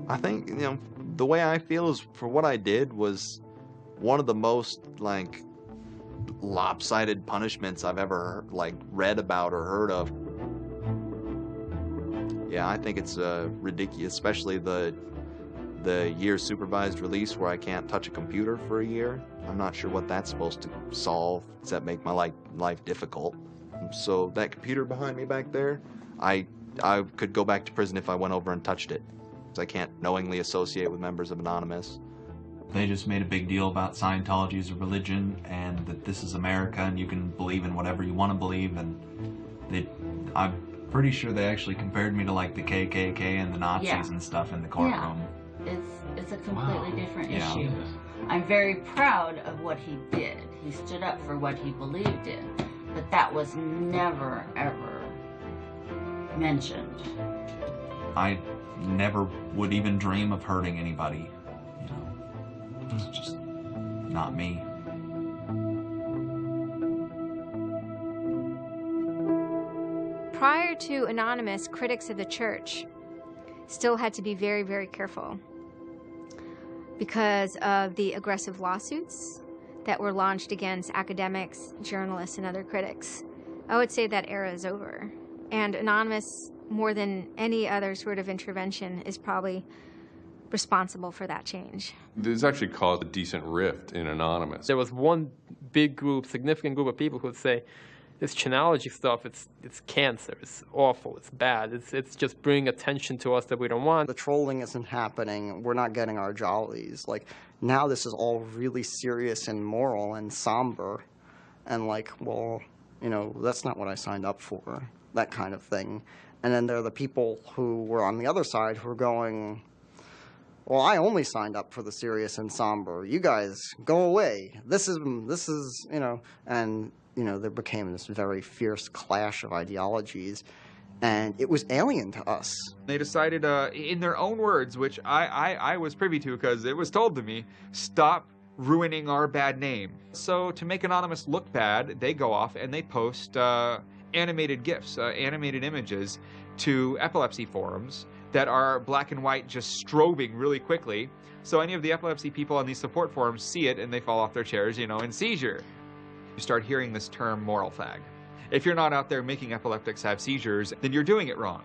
I think, you know, the way I feel is for what I did was one of the most, like, lopsided punishments I've ever, like, read about or heard of. Yeah, I think it's ridiculous, especially the year supervised release where I can't touch a computer for a year. I'm not sure what that's supposed to solve, except make my life difficult. So that computer behind me back there, I could go back to prison if I went over and touched it, because I can't knowingly associate with members of Anonymous. They just made a big deal about Scientology as a religion and that this is America and you can believe in whatever you want to believe, and I'm pretty sure they actually compared me to like the KKK and the Nazis and stuff in the courtroom. Yeah. It's a completely different issue. I'm very proud of what he did. He stood up for what he believed in, but that was never, ever mentioned. I never would even dream of hurting anybody. You know, it's just not me. Prior to Anonymous, critics of the church still had to be very, very careful because of the aggressive lawsuits that were launched against academics, journalists, and other critics. I would say that era is over. And Anonymous, more than any other sort of intervention, is probably responsible for that change. This actually caused a decent rift in Anonymous. There was one big group, significant group of people who would say, this Chinology stuff, it's cancer, it's awful, it's bad, it's just bringing attention to us that we don't want. The trolling isn't happening, we're not getting our jollies. Like, now this is all really serious and moral and somber, and like, well, you know, that's not what I signed up for, that kind of thing. And then there are the people who were on the other side who are going, well, I only signed up for the serious and somber, you guys, go away, this is, you know, and you know, there became this very fierce clash of ideologies, and it was alien to us. They decided, in their own words, which I was privy to because it was told to me, stop ruining our bad name. So to make Anonymous look bad, they go off and they post animated GIFs, animated images to epilepsy forums that are black and white just strobing really quickly. So any of the epilepsy people on these support forums see it and they fall off their chairs, you know, in seizure. You start hearing this term moral fag. If you're not out there making epileptics have seizures, then you're doing it wrong.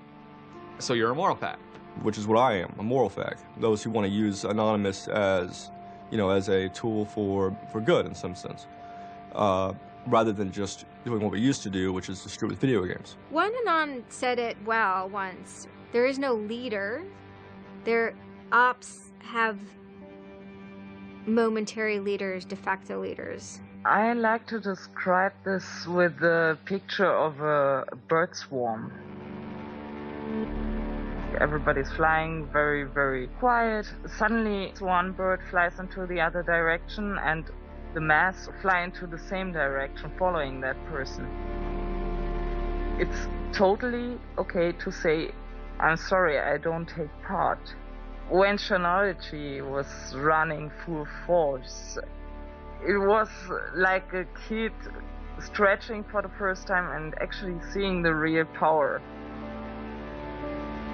So you're a moral fag. Which is what I am, a moral fag. Those who want to use Anonymous as, you know, as a tool for good in some sense, rather than just doing what we used to do, which is distribute video games. One Anon said it well once. There is no leader. Their ops have momentary leaders, de facto leaders. I like to describe this with the picture of a bird swarm. Everybody's flying very, very quiet. Suddenly one bird flies into the other direction and the mass fly into the same direction following that person. It's totally okay to say, I'm sorry, I don't take part. When Chinology was running full force, it was like a kid stretching for the first time and actually seeing the real power.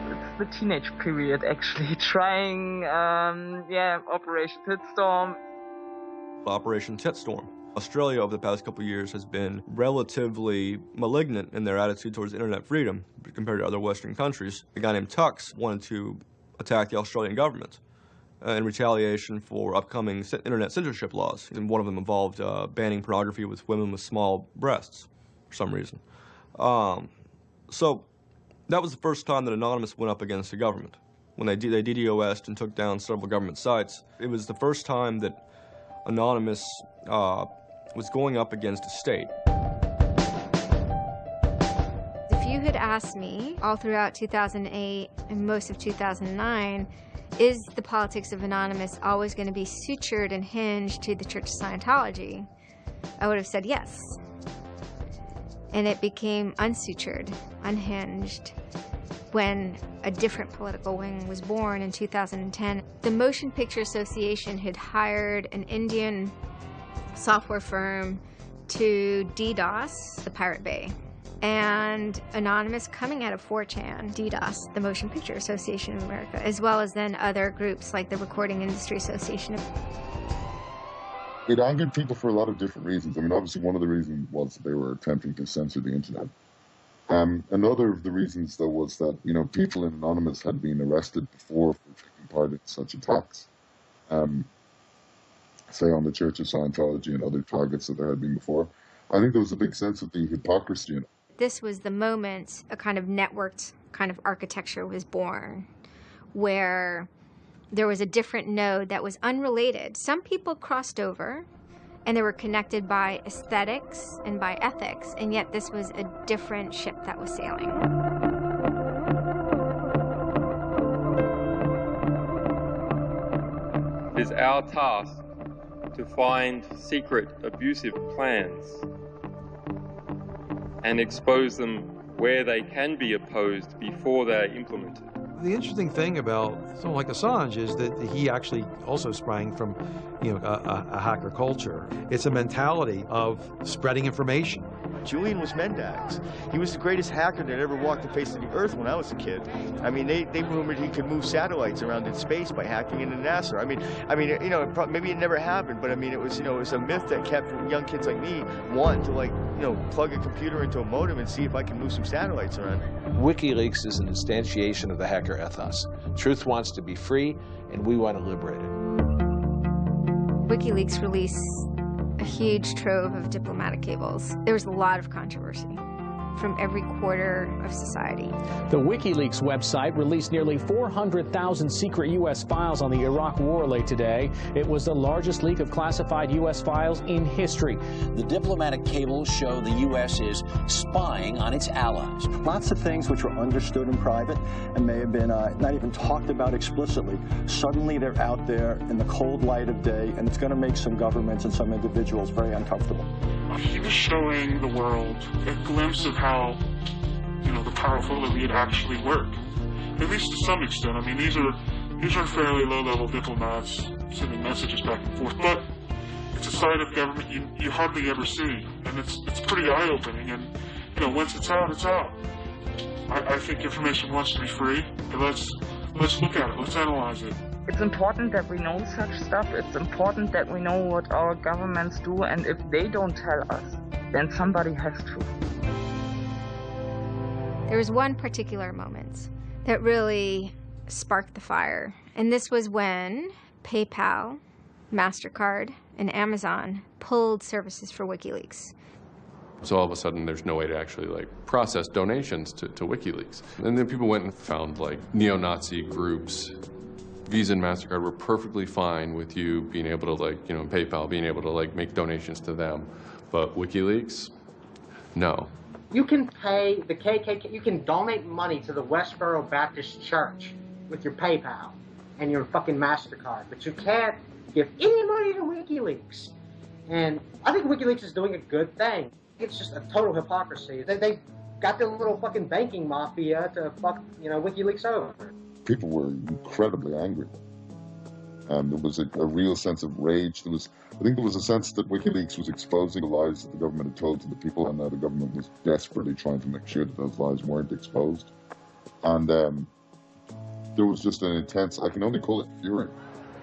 It's the teenage period, actually, trying, Operation Pitstorm. Operation Titstorm. Australia over the past couple of years has been relatively malignant in their attitude towards internet freedom compared to other Western countries. A guy named Tux wanted to attack the Australian government. in retaliation for upcoming internet censorship laws. And one of them involved banning pornography with women with small breasts for some reason. So that was the first time that Anonymous went up against the government. When they DDoS'd and took down several government sites, it was the first time that Anonymous was going up against a state. If you had asked me all throughout 2008 and most of 2009, is the politics of Anonymous always going to be sutured and hinged to the Church of Scientology? I would have said yes. And it became unsutured, unhinged, when a different political wing was born in 2010. The Motion Picture Association had hired an Indian software firm to DDoS the Pirate Bay. And Anonymous, coming out of 4chan, DDoS, the Motion Picture Association of America, as well as then other groups like the Recording Industry Association. It angered people for a lot of different reasons. I mean, obviously one of the reasons was that they were attempting to censor the internet. Another of the reasons, though, was that, you know, people in Anonymous had been arrested before for taking part in such attacks. Say on the Church of Scientology and other targets that there had been before. I think there was a big sense of the hypocrisy in it. This was the moment a kind of networked kind of architecture was born, where there was a different node that was unrelated. Some people crossed over, and they were connected by aesthetics and by ethics, and yet this was a different ship that was sailing. It is our task to find secret abusive plans and expose them where they can be opposed before they are implemented. The interesting thing about someone like Assange is that he actually also sprang from, you know, a hacker culture. It's a mentality of spreading information. Julian was Mendax. He was the greatest hacker that ever walked the face of the earth when I was a kid. I mean, they rumored he could move satellites around in space by hacking into NASA. I mean, you know, maybe it never happened, but I mean, it was, you know, it was a myth that kept young kids like me wanting to, like, you know, plug a computer into a modem and see if I can move some satellites around. WikiLeaks is an instantiation of the hacker ethos. Truth wants to be free, and we want to liberate it. WikiLeaks released a huge trove of diplomatic cables. There was a lot of controversy from every quarter of society. The WikiLeaks website released nearly 400,000 secret U.S. files on the Iraq War late today. It was the largest leak of classified U.S. files in history. The diplomatic cables show the U.S. is spying on its allies. Lots of things which were understood in private and may have been not even talked about explicitly. Suddenly they're out there in the cold light of day, and it's going to make some governments and some individuals very uncomfortable. He was showing the world a glimpse of how, you know, the powerful elite actually work, at least to some extent. I mean, these are fairly low-level diplomats sending messages back and forth, but it's a side of government you hardly ever see, and it's pretty eye-opening. And you know, once it's out, it's out. I think information wants to be free. But let's look at it. Let's analyze it. It's important that we know such stuff. It's important that we know what our governments do, and if they don't tell us, then somebody has to. There was one particular moment that really sparked the fire, and this was when PayPal, MasterCard, and Amazon pulled services for WikiLeaks. So all of a sudden, there's no way to actually like process donations to WikiLeaks. And then people went and found like neo-Nazi groups. Visa and MasterCard were perfectly fine with you being able to, like, you know, PayPal, being able to, like, make donations to them. But WikiLeaks, no. You can pay the KKK, you can donate money to the Westboro Baptist Church with your PayPal and your fucking MasterCard, but you can't give any money to WikiLeaks. And I think WikiLeaks is doing a good thing. It's just a total hypocrisy. They got their little fucking banking mafia to fuck, you know, WikiLeaks over. People were incredibly angry. There was a real sense of rage. I think there was a sense that WikiLeaks was exposing the lies that the government had told to the people, and that the government was desperately trying to make sure that those lies weren't exposed. And there was just an intense, I can only call it fury.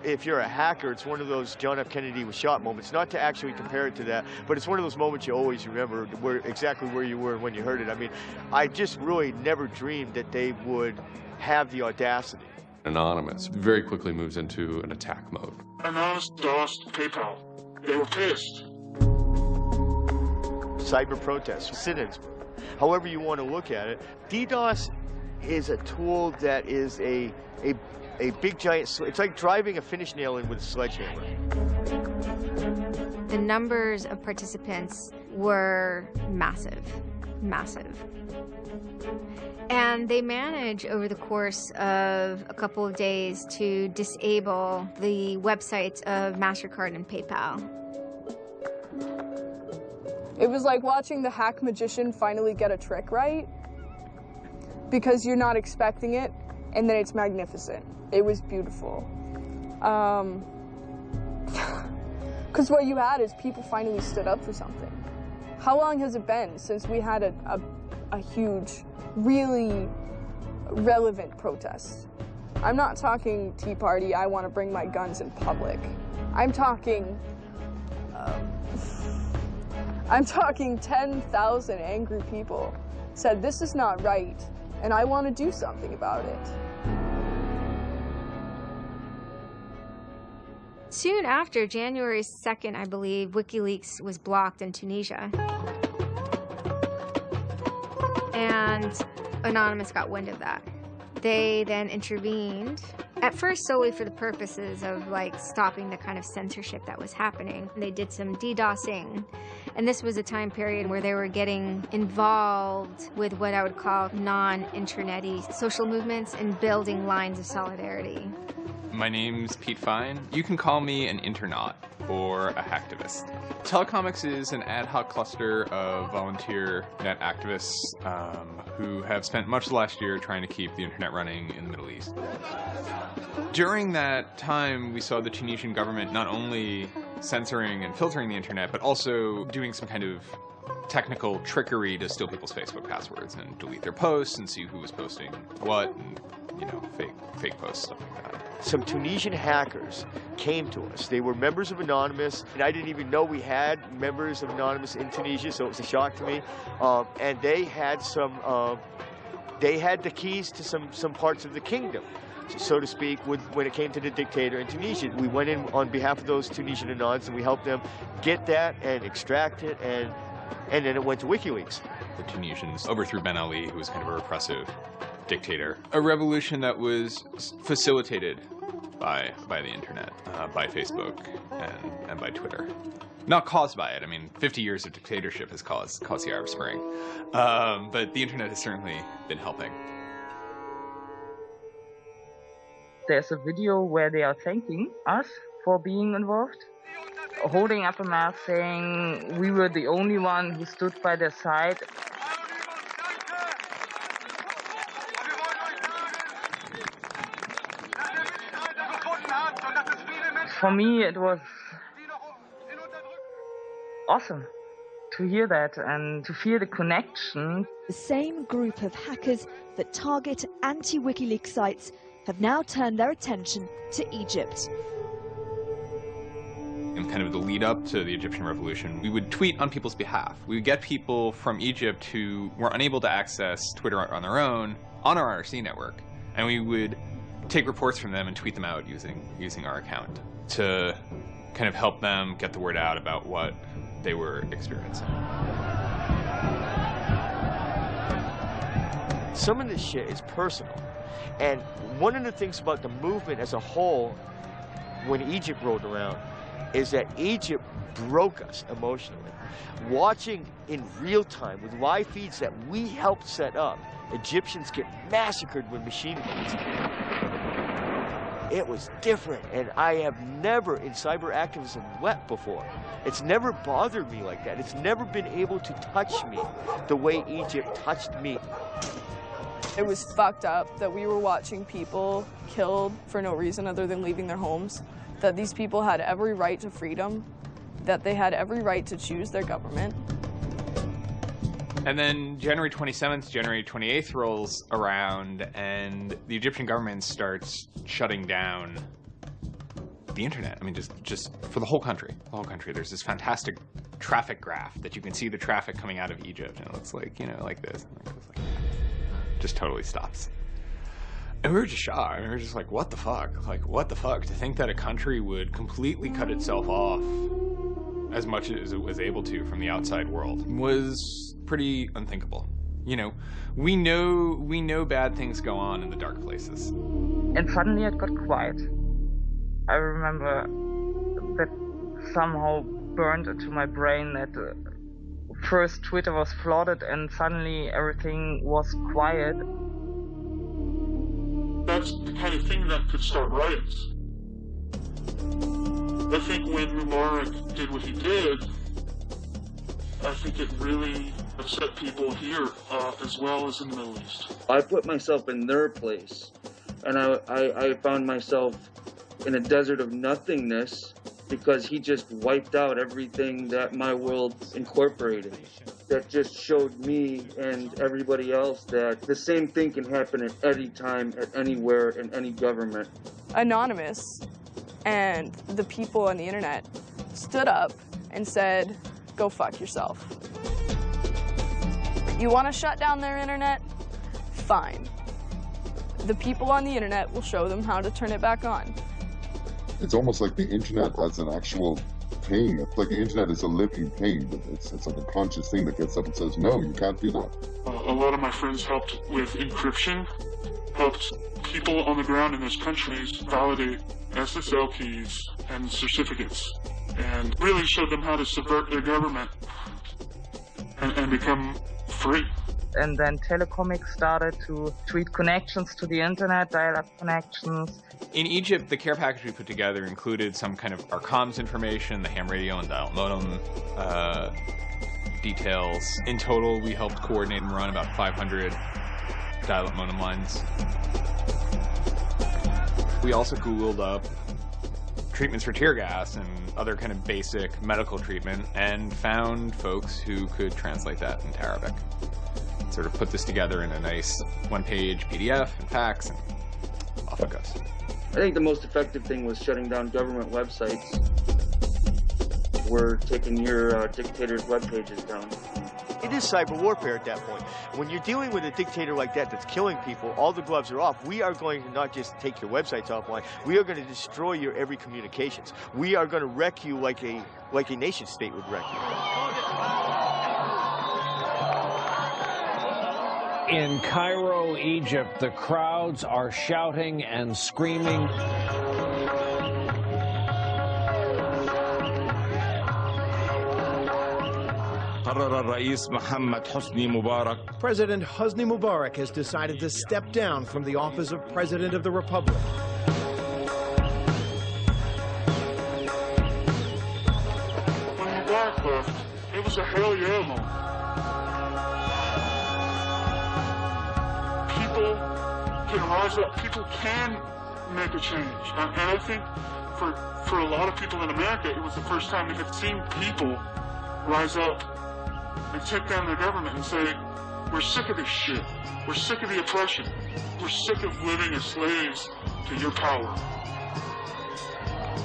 If you're a hacker, it's one of those John F. Kennedy was shot moments. Not to actually compare it to that, but it's one of those moments you always remember exactly where you were when you heard it. I mean, I just really never dreamed that they would have the audacity Anonymous very quickly moves into an attack mode. Anons DOSed PayPal. They were pissed. Cyber protests, sit-ins, however you want to look at it. DDoS is a tool that is a big giant, it's like driving a finish nail in with a sledgehammer. The numbers of participants were massive, massive. And they managed over the course of a couple of days to disable the websites of MasterCard and PayPal. It was like watching the hack magician finally get a trick right, because you're not expecting it, and then it's magnificent. It was beautiful. Because what you had is people finally stood up for something. How long has it been since we had a huge, really relevant protest? I'm not talking Tea Party, I want to bring my guns in public. I'm talking 10,000 angry people said this is not right, and I want to do something about it. Soon after, January 2nd, I believe, WikiLeaks was blocked in Tunisia. And Anonymous got wind of that. They then intervened, at first solely for the purposes of like stopping the kind of censorship that was happening. They did some DDoSing, and this was a time period where they were getting involved with what I would call non-internet-y social movements and building lines of solidarity. My name's Pete Fine. You can call me an internaut or a hacktivist. Telecomics is an ad hoc cluster of volunteer net activists who have spent much of the last year trying to keep the internet running in the Middle East. During that time, we saw the Tunisian government not only censoring and filtering the internet, but also doing some kind of technical trickery to steal people's Facebook passwords and delete their posts and see who was posting what, and, you know, fake posts, stuff like that. Some Tunisian hackers came to us. They were members of Anonymous, and I didn't even know we had members of Anonymous in Tunisia, so it was a shock to me. And they had the keys to some parts of the kingdom, so to speak, when it came to the dictator in Tunisia. We went in on behalf of those Tunisian Anons, and we helped them get that and extract it, and then it went to WikiLeaks. The Tunisians overthrew Ben Ali, who was kind of a repressive dictator. A revolution that was facilitated by the internet, by Facebook and by Twitter. Not caused by it. I mean, 50 years of dictatorship has caused the Arab Spring. But the internet has certainly been helping. There's a video where they are thanking us for being involved, holding up a map saying we were the only one who stood by their side. For me, it was awesome to hear that and to feel the connection. The same group of hackers that target anti-WikiLeaks sites have now turned their attention to Egypt. In kind of the lead up to the Egyptian revolution, we would tweet on people's behalf. We would get people from Egypt who were unable to access Twitter on their own on our IRC network, and we would take reports from them and tweet them out using our account to kind of help them get the word out about what they were experiencing. Some of this shit is personal. And one of the things about the movement as a whole, when Egypt rolled around, is that Egypt broke us emotionally. Watching in real time with live feeds that we helped set up, Egyptians get massacred with machine guns. It was different, and I have never in cyber activism wept before. It's never bothered me like that. It's never been able to touch me the way Egypt touched me. It was fucked up that we were watching people killed for no reason other than leaving their homes, that these people had every right to freedom, that they had every right to choose their government. And then January 27th, January 28th rolls around, and the Egyptian government starts shutting down the internet. I mean, just for the whole country. The whole country. There's this fantastic traffic graph that you can see the traffic coming out of Egypt, and it looks like, you know, like this. Just totally stops. And we were just shocked. I mean, we were just like, what the fuck? Like, what the fuck? To think that a country would completely cut itself off as much as it was able to from the outside world was pretty unthinkable. You know, we know bad things go on in the dark places. And suddenly it got quiet. I remember that somehow burned into my brain that first Twitter was flooded and suddenly everything was quiet. That's the kind of thing that could start riots. I think when Mubarak did what he did, I think it really upset people here as well as in the Middle East. I put myself in their place, and I found myself in a desert of nothingness because he just wiped out everything that my world incorporated. That just showed me and everybody else that the same thing can happen at any time, at anywhere, in any government. Anonymous and the people on the internet stood up and said, go fuck yourself. You want to shut down their internet? Fine. The people on the internet will show them how to turn it back on. It's almost like the internet as an actual thing. It's like the internet is a living thing, but it's like a conscious thing that gets up and says, no, you can't do that. A lot of my friends helped with encryption, helped people on the ground in those countries validate SSL keys and certificates, and really showed them how to subvert their government and become free. And then telecomics started to tweet connections to the internet, dial-up connections. In Egypt, the care package we put together included some kind of our comms information, the ham radio and dial modem details. In total, we helped coordinate and run about 500 dial-up modem lines. We also Googled up treatments for tear gas and other kind of basic medical treatment and found folks who could translate that into Arabic. Sort of put this together in a nice one-page PDF and fax, and off it goes. I think the most effective thing was shutting down government websites. We're taking your dictator's web pages down. It is cyber warfare at that point. When you're dealing with a dictator like that that's killing people, all the gloves are off. We are going to not just take your websites offline, we are going to destroy your every communications. We are going to wreck you like a nation state would wreck you. In Cairo, Egypt, the crowds are shouting and screaming. President Hosni Mubarak has decided to step down from the office of President of the Republic. When Mubarak left, it was a hell yeah moment. People can rise up, people can make a change. And I think for a lot of people in America, it was the first time they had seen people rise up and take down their government and say, we're sick of this shit. We're sick of the oppression. We're sick of living as slaves to your power.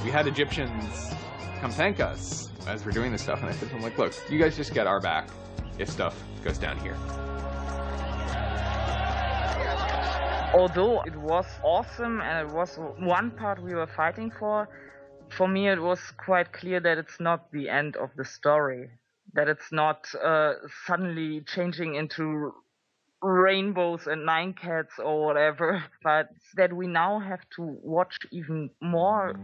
We had Egyptians come thank us as we're doing this stuff, and I said to them, like, look, you guys just get our back if stuff goes down here. Although it was awesome and it was one part we were fighting for me it was quite clear that it's not the end of the story. That it's not suddenly changing into rainbows and 9 cats or whatever, but that we now have to watch even more.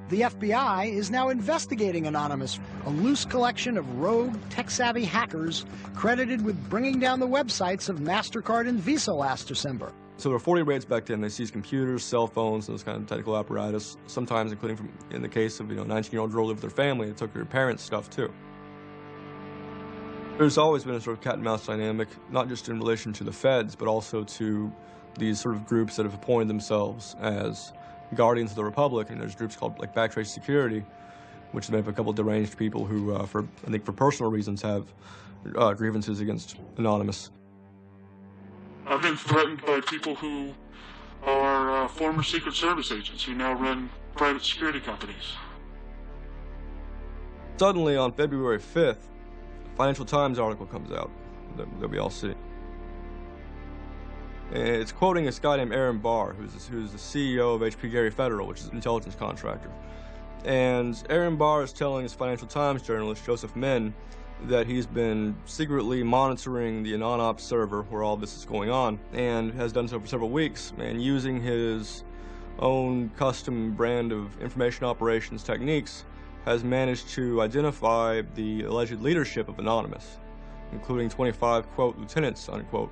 The FBI is now investigating Anonymous, a loose collection of rogue, tech-savvy hackers credited with bringing down the websites of MasterCard and Visa last December. So there were 40 raids back then. They seized computers, cell phones, those kind of technical apparatus, sometimes including from, in the case of, a 19-year-old girl lived with her family, it took her parents' stuff too. There's always been a sort of cat-and-mouse dynamic, not just in relation to the feds, but also to these sort of groups that have appointed themselves as guardians of the Republic. And there's groups called like Backtrace Security, which is made up of a couple of deranged people who, I think for personal reasons, have grievances against Anonymous. I've been threatened by people who are former Secret Service agents who now run private security companies. Suddenly, on February 5th, Financial Times article comes out that we all see. And it's quoting this guy named Aaron Barr, who's the CEO of HP Gary Federal, which is an intelligence contractor. And Aaron Barr is telling his Financial Times journalist, Joseph Min, that he's been secretly monitoring the AnonOps server where all this is going on, and has done so for several weeks, and using his own custom brand of information operations techniques, has managed to identify the alleged leadership of Anonymous, including 25, quote, lieutenants, unquote,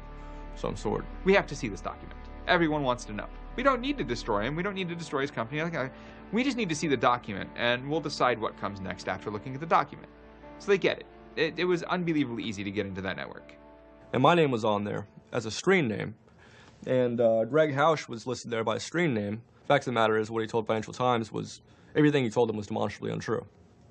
of some sort. We have to see this document. Everyone wants to know. We don't need to destroy him. We don't need to destroy his company. We just need to see the document, and we'll decide what comes next after looking at the document. So they get it. It was unbelievably easy to get into that network. And my name was on there as a screen name, and Greg Hausch was listed there by a screen name. The fact of the matter is, what he told Financial Times was everything he told them was demonstrably untrue,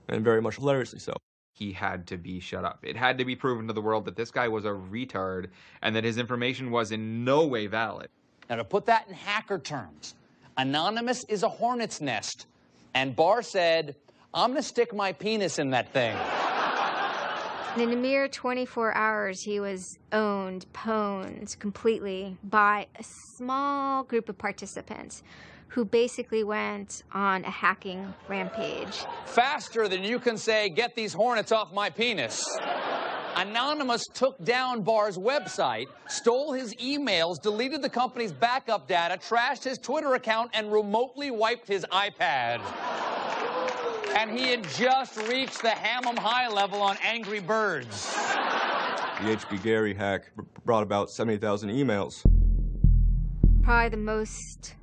and very much hilariously so. He had to be shut up. It had to be proven to the world that this guy was a retard and that his information was in no way valid. Now, to put that in hacker terms, Anonymous is a hornet's nest, and Barr said, I'm going to stick my penis in that thing. In a mere 24 hours, he was owned, pwned completely by a small group of participants who basically went on a hacking rampage. Faster than you can say, get these hornets off my penis. Anonymous took down Barr's website, stole his emails, deleted the company's backup data, trashed his Twitter account, and remotely wiped his iPad. And he had just reached the Hammam high level on Angry Birds. The HP Gary hack brought about 70,000 emails. Probably the most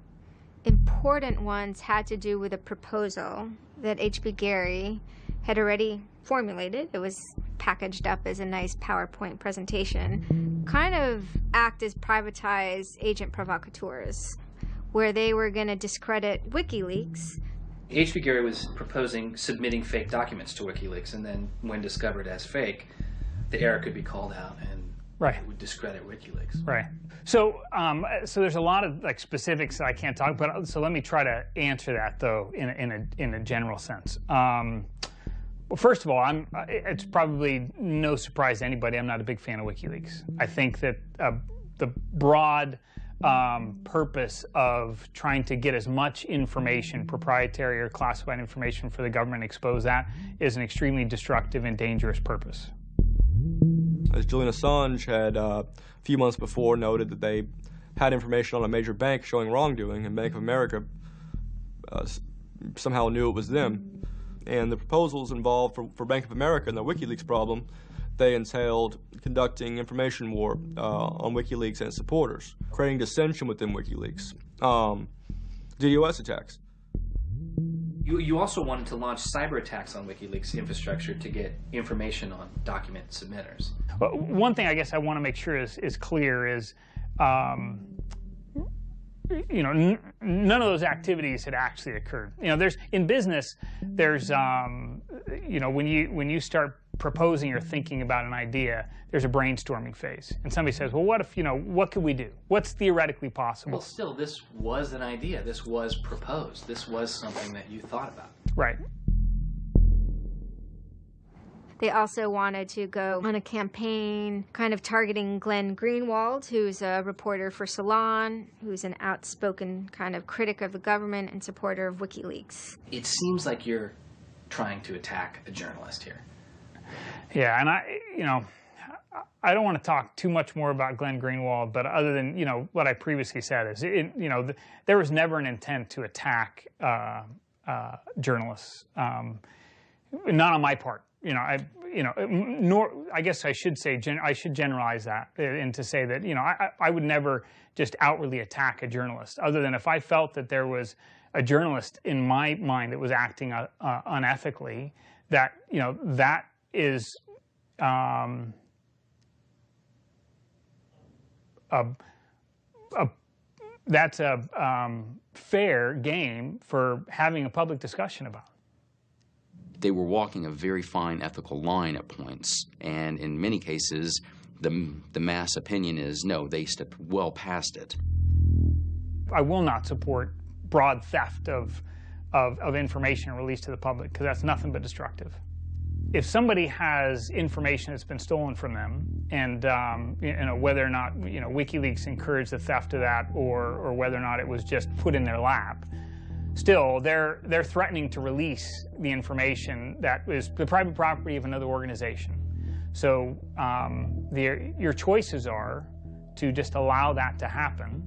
important ones had to do with a proposal that HP Gary had already formulated. It was packaged up as a nice PowerPoint presentation. Kind of act as privatized agent provocateurs, where they were going to discredit WikiLeaks. HP Gary was proposing submitting fake documents to WikiLeaks, and then when discovered as fake, the error could be called out and it would discredit WikiLeaks. Right. So, so there's a lot of specifics I can't talk about. So let me try to answer that though in a general sense. Well, first of all, it's probably no surprise to anybody. I'm not a big fan of WikiLeaks. I think that the broad purpose of trying to get as much information, proprietary or classified information for the government, expose that, is an extremely destructive and dangerous purpose. As Julian Assange had a few months before noted that they had information on a major bank showing wrongdoing, and Bank of America somehow knew it was them. And the proposals involved for Bank of America and the WikiLeaks problem, they entailed conducting information war on WikiLeaks and its supporters, creating dissension within WikiLeaks, DDoS attacks. You also wanted to launch cyber attacks on WikiLeaks infrastructure to get information on document submitters. Well, one thing I guess I want to make sure is clear is, you know, none of those activities had actually occurred. You know, in business, there's, you know, when you start proposing or thinking about an idea, there's a brainstorming phase. And somebody says, well, what if, you know, what could we do? What's theoretically possible? Well, still, this was an idea. This was proposed. This was something that you thought about. Right. They also wanted to go on a campaign kind of targeting Glenn Greenwald, who's a reporter for Salon, who's an outspoken kind of critic of the government and supporter of WikiLeaks. It seems like you're trying to attack a journalist here. Yeah, and I don't want to talk too much more about Glenn Greenwald, but other than, you know, what I previously said is, you know, there was never an intent to attack journalists, not on my part. You know, nor I guess I should say I should generalize that and to say that, you know, I would never just outwardly attack a journalist, other than if I felt that there was a journalist in my mind that was acting unethically. That, you know, that is that's a fair game for having a public discussion about. They were walking a very fine ethical line at points, and in many cases, the mass opinion is, no, they stepped well past it. I will not support broad theft of information released to the public, because that's nothing but destructive. if somebody has information that's been stolen from them, and whether or not WikiLeaks encouraged the theft of that, or whether or not it was just put in their lap, still they're threatening to release the information that is the private property of another organization. So your choices are to just allow that to happen,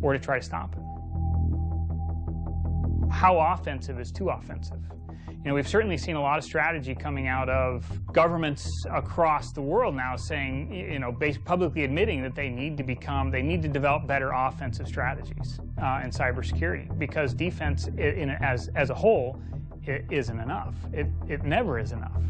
or to try to stop it. How offensive is too offensive? We've certainly seen a lot of strategy coming out of governments across the world now saying, publicly admitting that they need to develop better offensive strategies in cybersecurity, because defense as a whole isn't enough. It never is enough.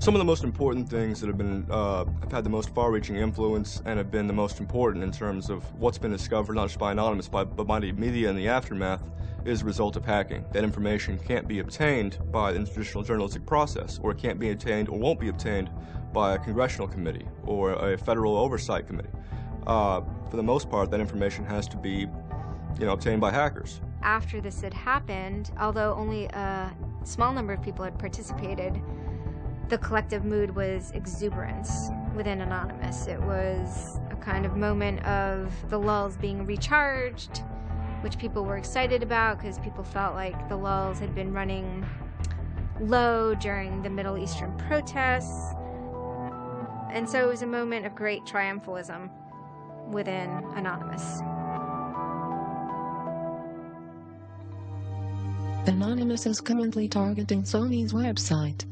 Some of the most important things that have had the most far-reaching influence and have been the most important in terms of what's been discovered, not just by Anonymous, but by the media in the aftermath, is the result of hacking. That information can't be obtained by the traditional journalistic process, or it can't be obtained or won't be obtained by a congressional committee or a federal oversight committee. For the most part, that information has to be, obtained by hackers. After this had happened, although only a small number of people had participated, the collective mood was exuberance within Anonymous. It was a kind of moment of the lulls being recharged, which people were excited about because people felt like the lulls had been running low during the Middle Eastern protests. And so it was a moment of great triumphalism within Anonymous. Anonymous is currently targeting Sony's website.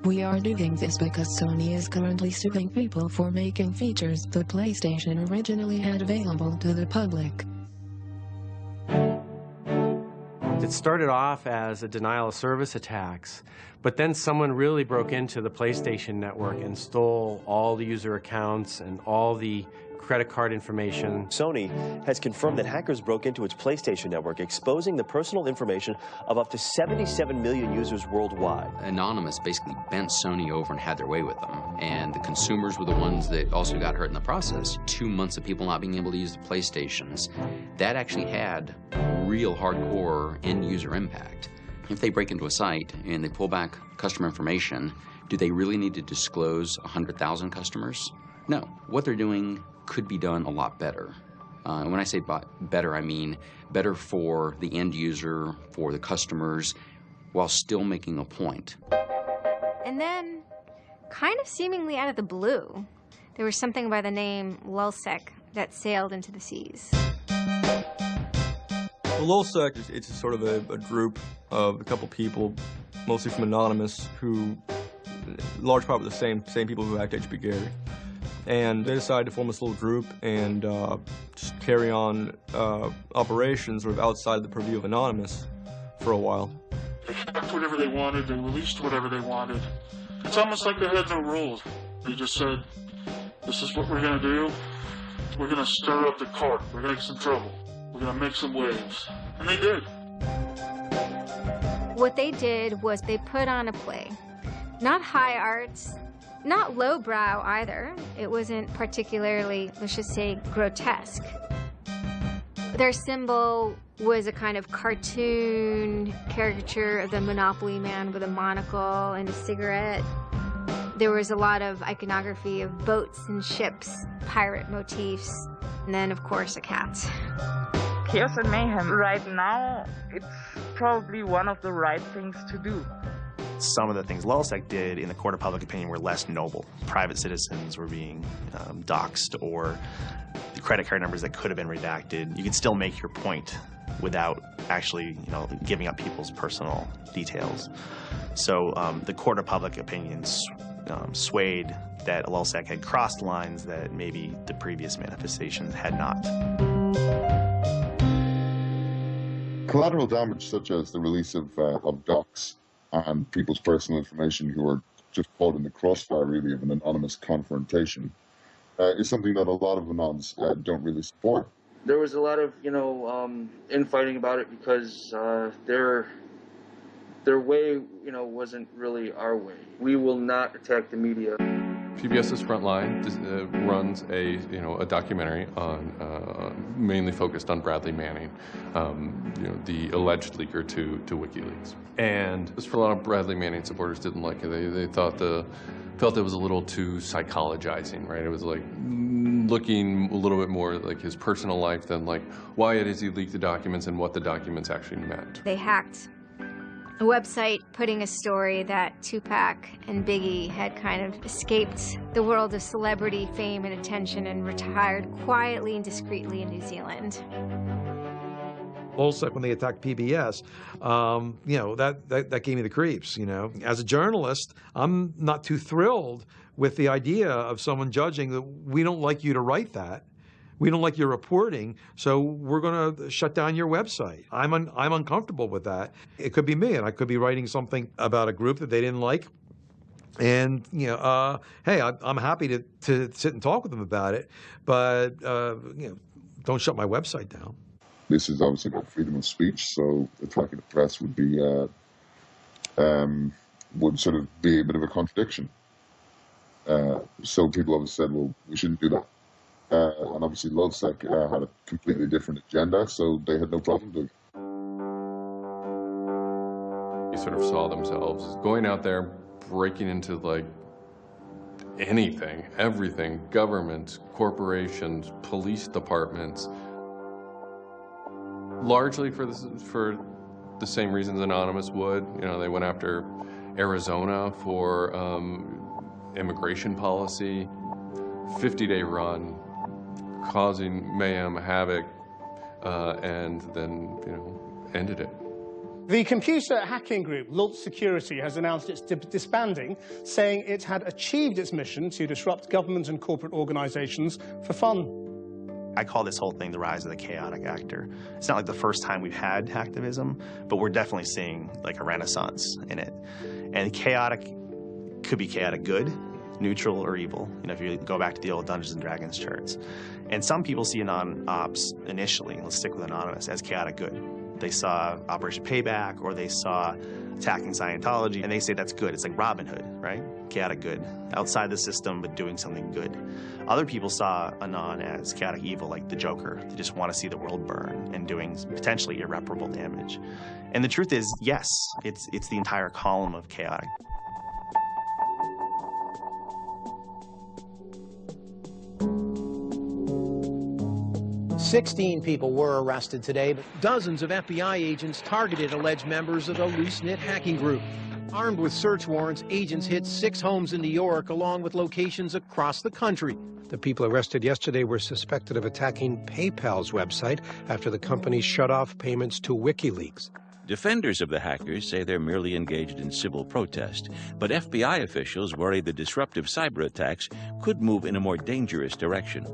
We are doing this because Sony is currently suing people for making features the PlayStation originally had available to the public. It started off as a denial of service attacks, but then someone really broke into the PlayStation network and stole all the user accounts and all the credit card information. Sony has confirmed that hackers broke into its PlayStation network, exposing the personal information of up to 77 million users worldwide. Anonymous basically bent Sony over and had their way with them, and the consumers were the ones that also got hurt in the process. 2 months of people not being able to use the PlayStations, that actually had real hardcore end-user impact. If they break into a site and they pull back customer information, do they really need to disclose 100,000 customers? No. What they're doing could be done a lot better. And when I say better, I mean better for the end user, for the customers, while still making a point. And then, kind of seemingly out of the blue, there was something by the name LulzSec that sailed into the seas. Well, LulzSec, it's sort of a group of a couple people, mostly from Anonymous, who, large part of the same people who hacked HB Gary. And they decided to form this little group and just carry on operations sort of outside the purview of Anonymous for a while. They hacked whatever they wanted, they released whatever they wanted. It's almost like they had no rules. They just said, this is what we're going to do. We're going to stir up the cart. We're going to get some trouble. We're going to make some waves. And they did. What they did was they put on a play. Not high arts, not lowbrow either. It wasn't particularly, let's just say, grotesque. Their symbol was a kind of cartoon caricature of the Monopoly man with a monocle and a cigarette. There was a lot of iconography of boats and ships, pirate motifs, and then, of course, a cat. Chaos and mayhem. Right now, it's probably one of the right things to do. Some of the things LulzSec did in the court of public opinion were less noble. Private citizens were being doxxed, or the credit card numbers that could have been redacted. You could still make your point without actually, giving up people's personal details. So the court of public opinion swayed that LulzSec had crossed lines that maybe the previous manifestations had not. Collateral damage such as the release of docs and people's personal information who are just caught in the crossfire, really, of an anonymous confrontation, is something that a lot of Anons don't really support. There was a lot of, infighting about it because their way, wasn't really our way. We will not attack the media. PBS's Frontline runs a documentary on mainly focused on Bradley Manning, the alleged leaker to WikiLeaks. And just for a lot of Bradley Manning supporters didn't like it. They felt it was a little too psychologizing, right? It was like looking a little bit more like his personal life than like why it is he leaked the documents and what the documents actually meant. They hacked a website putting a story that Tupac and Biggie had kind of escaped the world of celebrity fame and attention and retired quietly and discreetly in New Zealand. LulzSec, when they attacked PBS, you know, that gave me the creeps, you know. As a journalist, I'm not too thrilled with the idea of someone judging that we don't like you to write that. We don't like your reporting, so we're going to shut down your website. I'm uncomfortable with that. It could be me, and I could be writing something about a group that they didn't like. And, you know, hey, I'm happy to sit and talk with them about it, but, you know, don't shut my website down. This is obviously about freedom of speech, so attacking the press would be would sort of be a bit of a contradiction. So people always said, well, we shouldn't do that. And obviously LulzSec had a completely different agenda, so they had no problem doing it. They sort of saw themselves as going out there, breaking into like anything, everything, governments, corporations, police departments, largely for the same reasons Anonymous would. You know, they went after Arizona for immigration policy, 50-day run, causing mayhem, havoc, and then, you know, ended it. The computer hacking group, Lulz Security, has announced it's disbanding, saying it had achieved its mission to disrupt government and corporate organizations for fun. I call this whole thing the rise of the chaotic actor. It's not like the first time we've had hacktivism, but we're definitely seeing like a renaissance in it. And chaotic could be chaotic good, neutral, or evil. You know, if you go back to the old Dungeons and Dragons charts. And some people see Anon-Ops initially, let's stick with Anonymous, as chaotic good. They saw Operation Payback, or they saw attacking Scientology, and they say that's good. It's like Robin Hood, right? Chaotic good. Outside the system, but doing something good. Other people saw Anon as chaotic evil, like the Joker. They just want to see the world burn and doing potentially irreparable damage. And the truth is, yes, it's the entire column of chaotic. "16 people were arrested today, but dozens of FBI agents targeted alleged members of the loose-knit hacking group. Armed with search warrants, agents hit 6 homes in New York, along with locations across the country. The people arrested yesterday were suspected of attacking PayPal's website after the company shut off payments to WikiLeaks. Defenders of the hackers say they're merely engaged in civil protest, but FBI officials worry the disruptive cyber attacks could move in a more dangerous direction.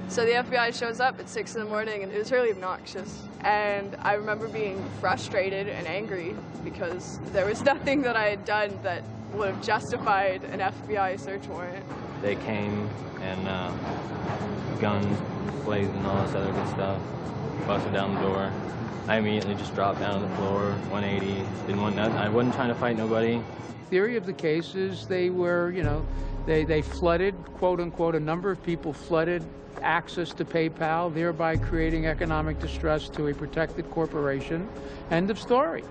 So the FBI shows up at 6 in the morning, and it was really obnoxious. And I remember being frustrated and angry because there was nothing that I had done that would have justified an FBI search warrant. They came and guns blazing, all this other good stuff, busted down the door. I immediately just dropped down on the floor, 180, didn't want nothing. I wasn't trying to fight nobody. Theory of the case is they were, you know, they flooded, quote unquote, a number of people flooded access to PayPal, thereby creating economic distress to a protected corporation. End of story.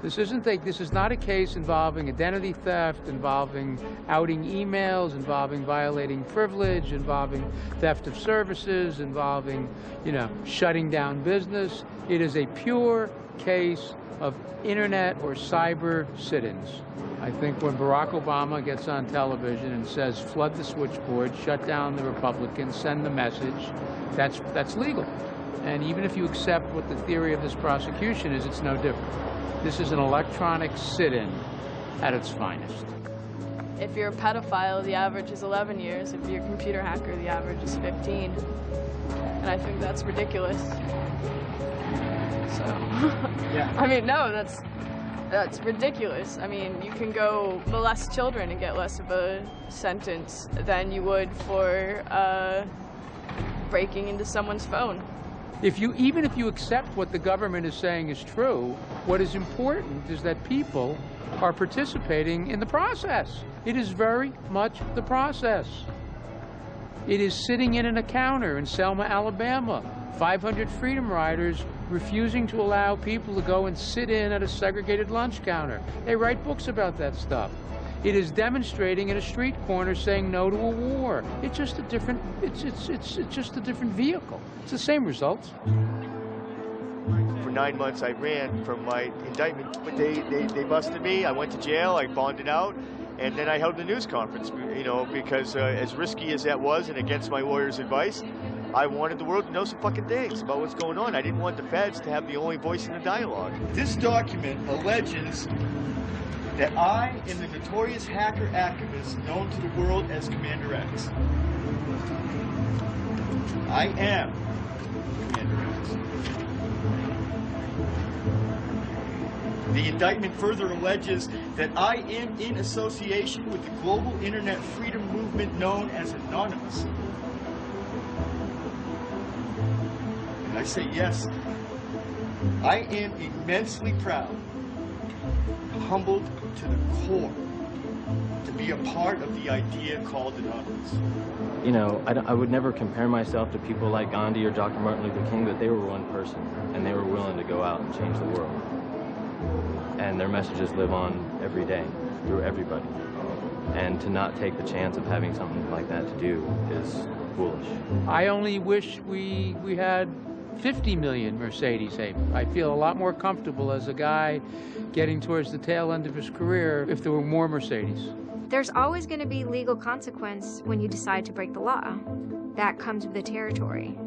This is not a case involving identity theft, involving outing emails, involving violating privilege, involving theft of services, involving, you know, shutting down business. It is a pure case of internet or cyber sit-ins. I think when Barack Obama gets on television and says, flood the switchboard, shut down the Republicans, send the message, that's legal. And even if you accept what the theory of this prosecution is, it's no different. This is an electronic sit-in at its finest. If you're a pedophile, the average is 11 years. If you're a computer hacker, the average is 15. And I think that's ridiculous. So, yeah. I mean, no, that's ridiculous. I mean, you can go molest children and get less of a sentence than you would for breaking into someone's phone. Even if you accept what the government is saying is true, what is important is that people are participating in the process. It is very much the process. It is sitting in an encounter in Selma, Alabama, 500 Freedom Riders refusing to allow people to go and sit in at a segregated lunch counter. They write books about that stuff. It is demonstrating at a street corner saying no to a war. It's just a different, it's just a different vehicle. It's the same results. For 9 months I ran from my indictment, but they busted me. I went to jail, I bonded out, and then I held a news conference, you know, because as risky as that was and against my lawyer's advice, I wanted the world to know some fucking things about what's going on. I didn't want the feds to have the only voice in the dialogue. This document alleges that I am the notorious hacker activist known to the world as Commander X. I am Commander X. The indictment further alleges that I am in association with the global internet freedom movement known as Anonymous. And I say yes, I am immensely proud, humbled to the core, to be a part of the idea called Anonymous. You know, I would never compare myself to people like Gandhi or Dr. Martin Luther King, but they were one person, and they were willing to go out and change the world. And their messages live on every day, through everybody. And to not take the chance of having something like that to do is foolish. I only wish we had 50 million Mercedes. I feel a lot more comfortable as a guy getting towards the tail end of his career if there were more Mercedes. There's always going to be legal consequence when you decide to break the law. That comes with the territory.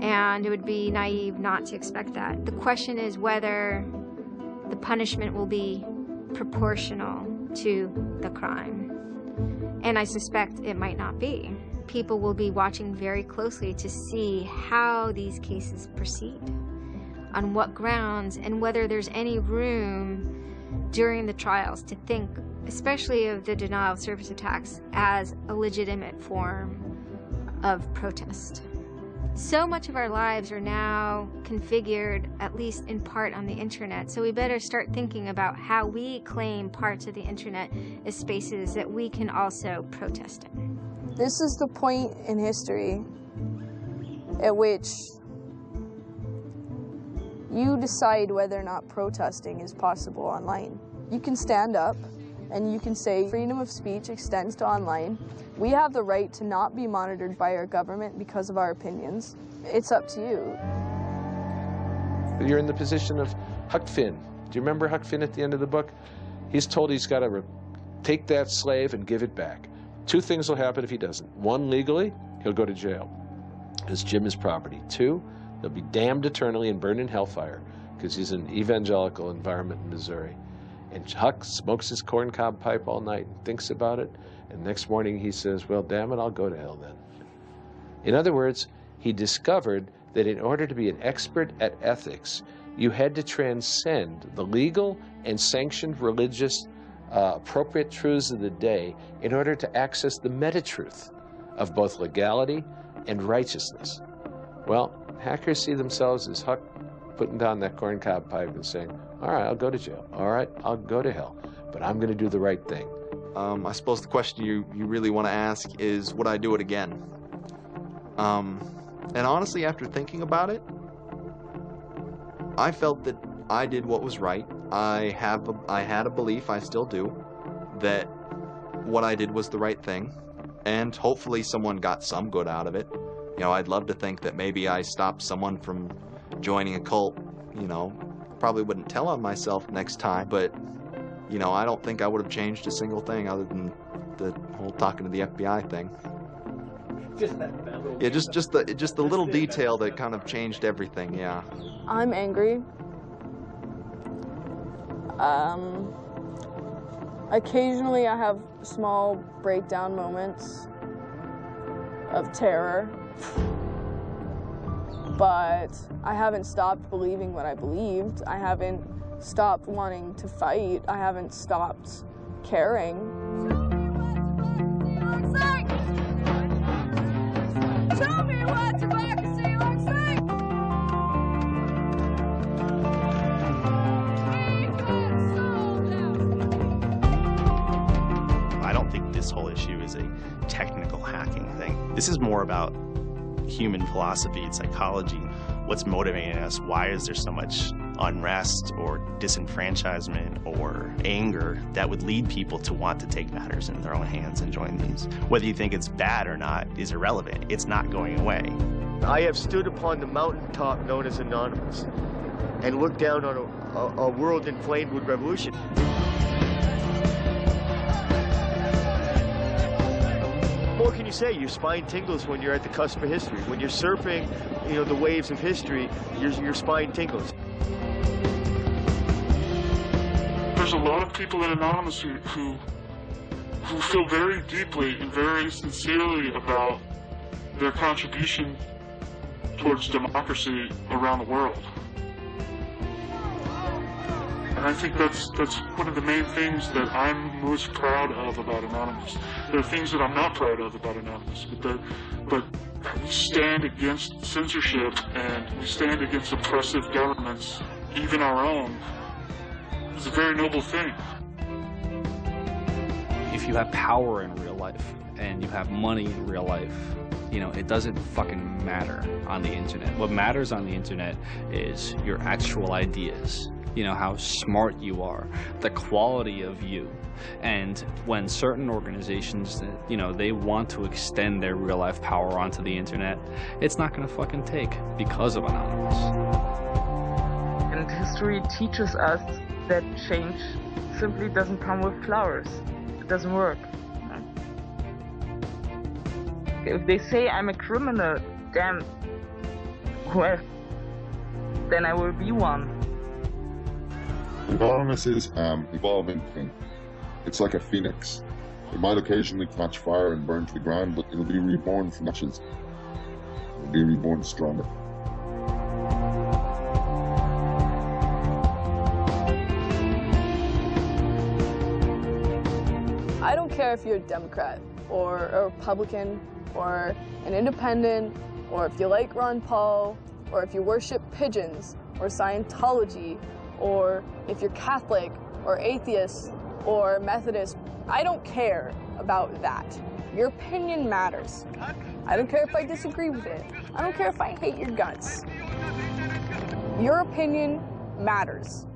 And it would be naive not to expect that. The question is whether the punishment will be proportional to the crime. And I suspect it might not be. People will be watching very closely to see how these cases proceed, on what grounds, and whether there's any room during the trials to think, especially of the denial of service attacks, as a legitimate form of protest. So much of our lives are now configured, at least in part, on the internet, so we better start thinking about how we claim parts of the internet as spaces that we can also protest in. This is the point in history at which you decide whether or not protesting is possible online. You can stand up and you can say freedom of speech extends to online. We have the right to not be monitored by our government because of our opinions. It's up to you. You're in the position of Huck Finn. Do you remember Huck Finn at the end of the book? He's told he's got to take that slave and give it back. Two things will happen if he doesn't. One, legally, he'll go to jail because Jim is property. Two, he'll be damned eternally and burned in hellfire because he's in an evangelical environment in Missouri. And Huck smokes his corncob pipe all night and thinks about it, and next morning he says, well, damn it, I'll go to hell then. In other words, he discovered that in order to be an expert at ethics, you had to transcend the legal and sanctioned religious appropriate truths of the day in order to access the meta-truth of both legality and righteousness. Well, hackers see themselves as Huck putting down that corncob pipe and saying, all right, I'll go to jail. All right, I'll go to hell, but I'm going to do the right thing. I suppose the question you really want to ask is, would I do it again? And honestly, after thinking about it, I felt that I did what was right. I had a belief, I still do, that what I did was the right thing, and hopefully someone got some good out of it. You know, I'd love to think that maybe I stopped someone from joining a cult. You know, probably wouldn't tell on myself next time, but you know, I don't think I would have changed a single thing other than the whole talking to the FBI thing. Just that little yeah, just the little detail that kind of changed everything. Yeah. I'm angry. Occasionally I have small breakdown moments of terror, but I haven't stopped believing what I believed. I haven't stopped wanting to fight. I haven't stopped caring. Tell me what democracy looks like! I don't think this whole issue is a technical hacking thing. This is more about human philosophy and psychology. What's motivating us? Why is there so much unrest or disenfranchisement or anger that would lead people to want to take matters in their own hands and join these? Whether you think it's bad or not is irrelevant. It's not going away. I have stood upon the mountaintop known as Anonymous and looked down on a world inflamed with revolution. What can you say? Your spine tingles when you're at the cusp of history. When you're surfing, the waves of history, your spine tingles. There's a lot of people in Anonymous who feel very deeply and very sincerely about their contribution towards democracy around the world. And I think that's one of the main things that I'm most proud of about Anonymous. There are things that I'm not proud of about Anonymous, but we stand against censorship and we stand against oppressive governments, even our own. It's a very noble thing. If you have power in real life and you have money in real life, it doesn't fucking matter on the internet. What matters on the internet is your actual ideas. How smart you are, the quality of you. And when certain organizations, they want to extend their real life power onto the internet, it's not gonna fucking take because of Anonymous. And history teaches us that change simply doesn't come with flowers. It doesn't work. If they say I'm a criminal, damn, well, then I will be one. Anonymous is an evolving thing. It's like a phoenix. It might occasionally catch fire and burn to the ground, but it'll be reborn from ashes. It'll be reborn stronger. I don't care if you're a Democrat or a Republican or an independent, or if you like Ron Paul, or if you worship pigeons or Scientology, or if you're Catholic or atheist or Methodist. I don't care about that. Your opinion matters. I don't care if I disagree with it. I don't care if I hate your guts. Your opinion matters.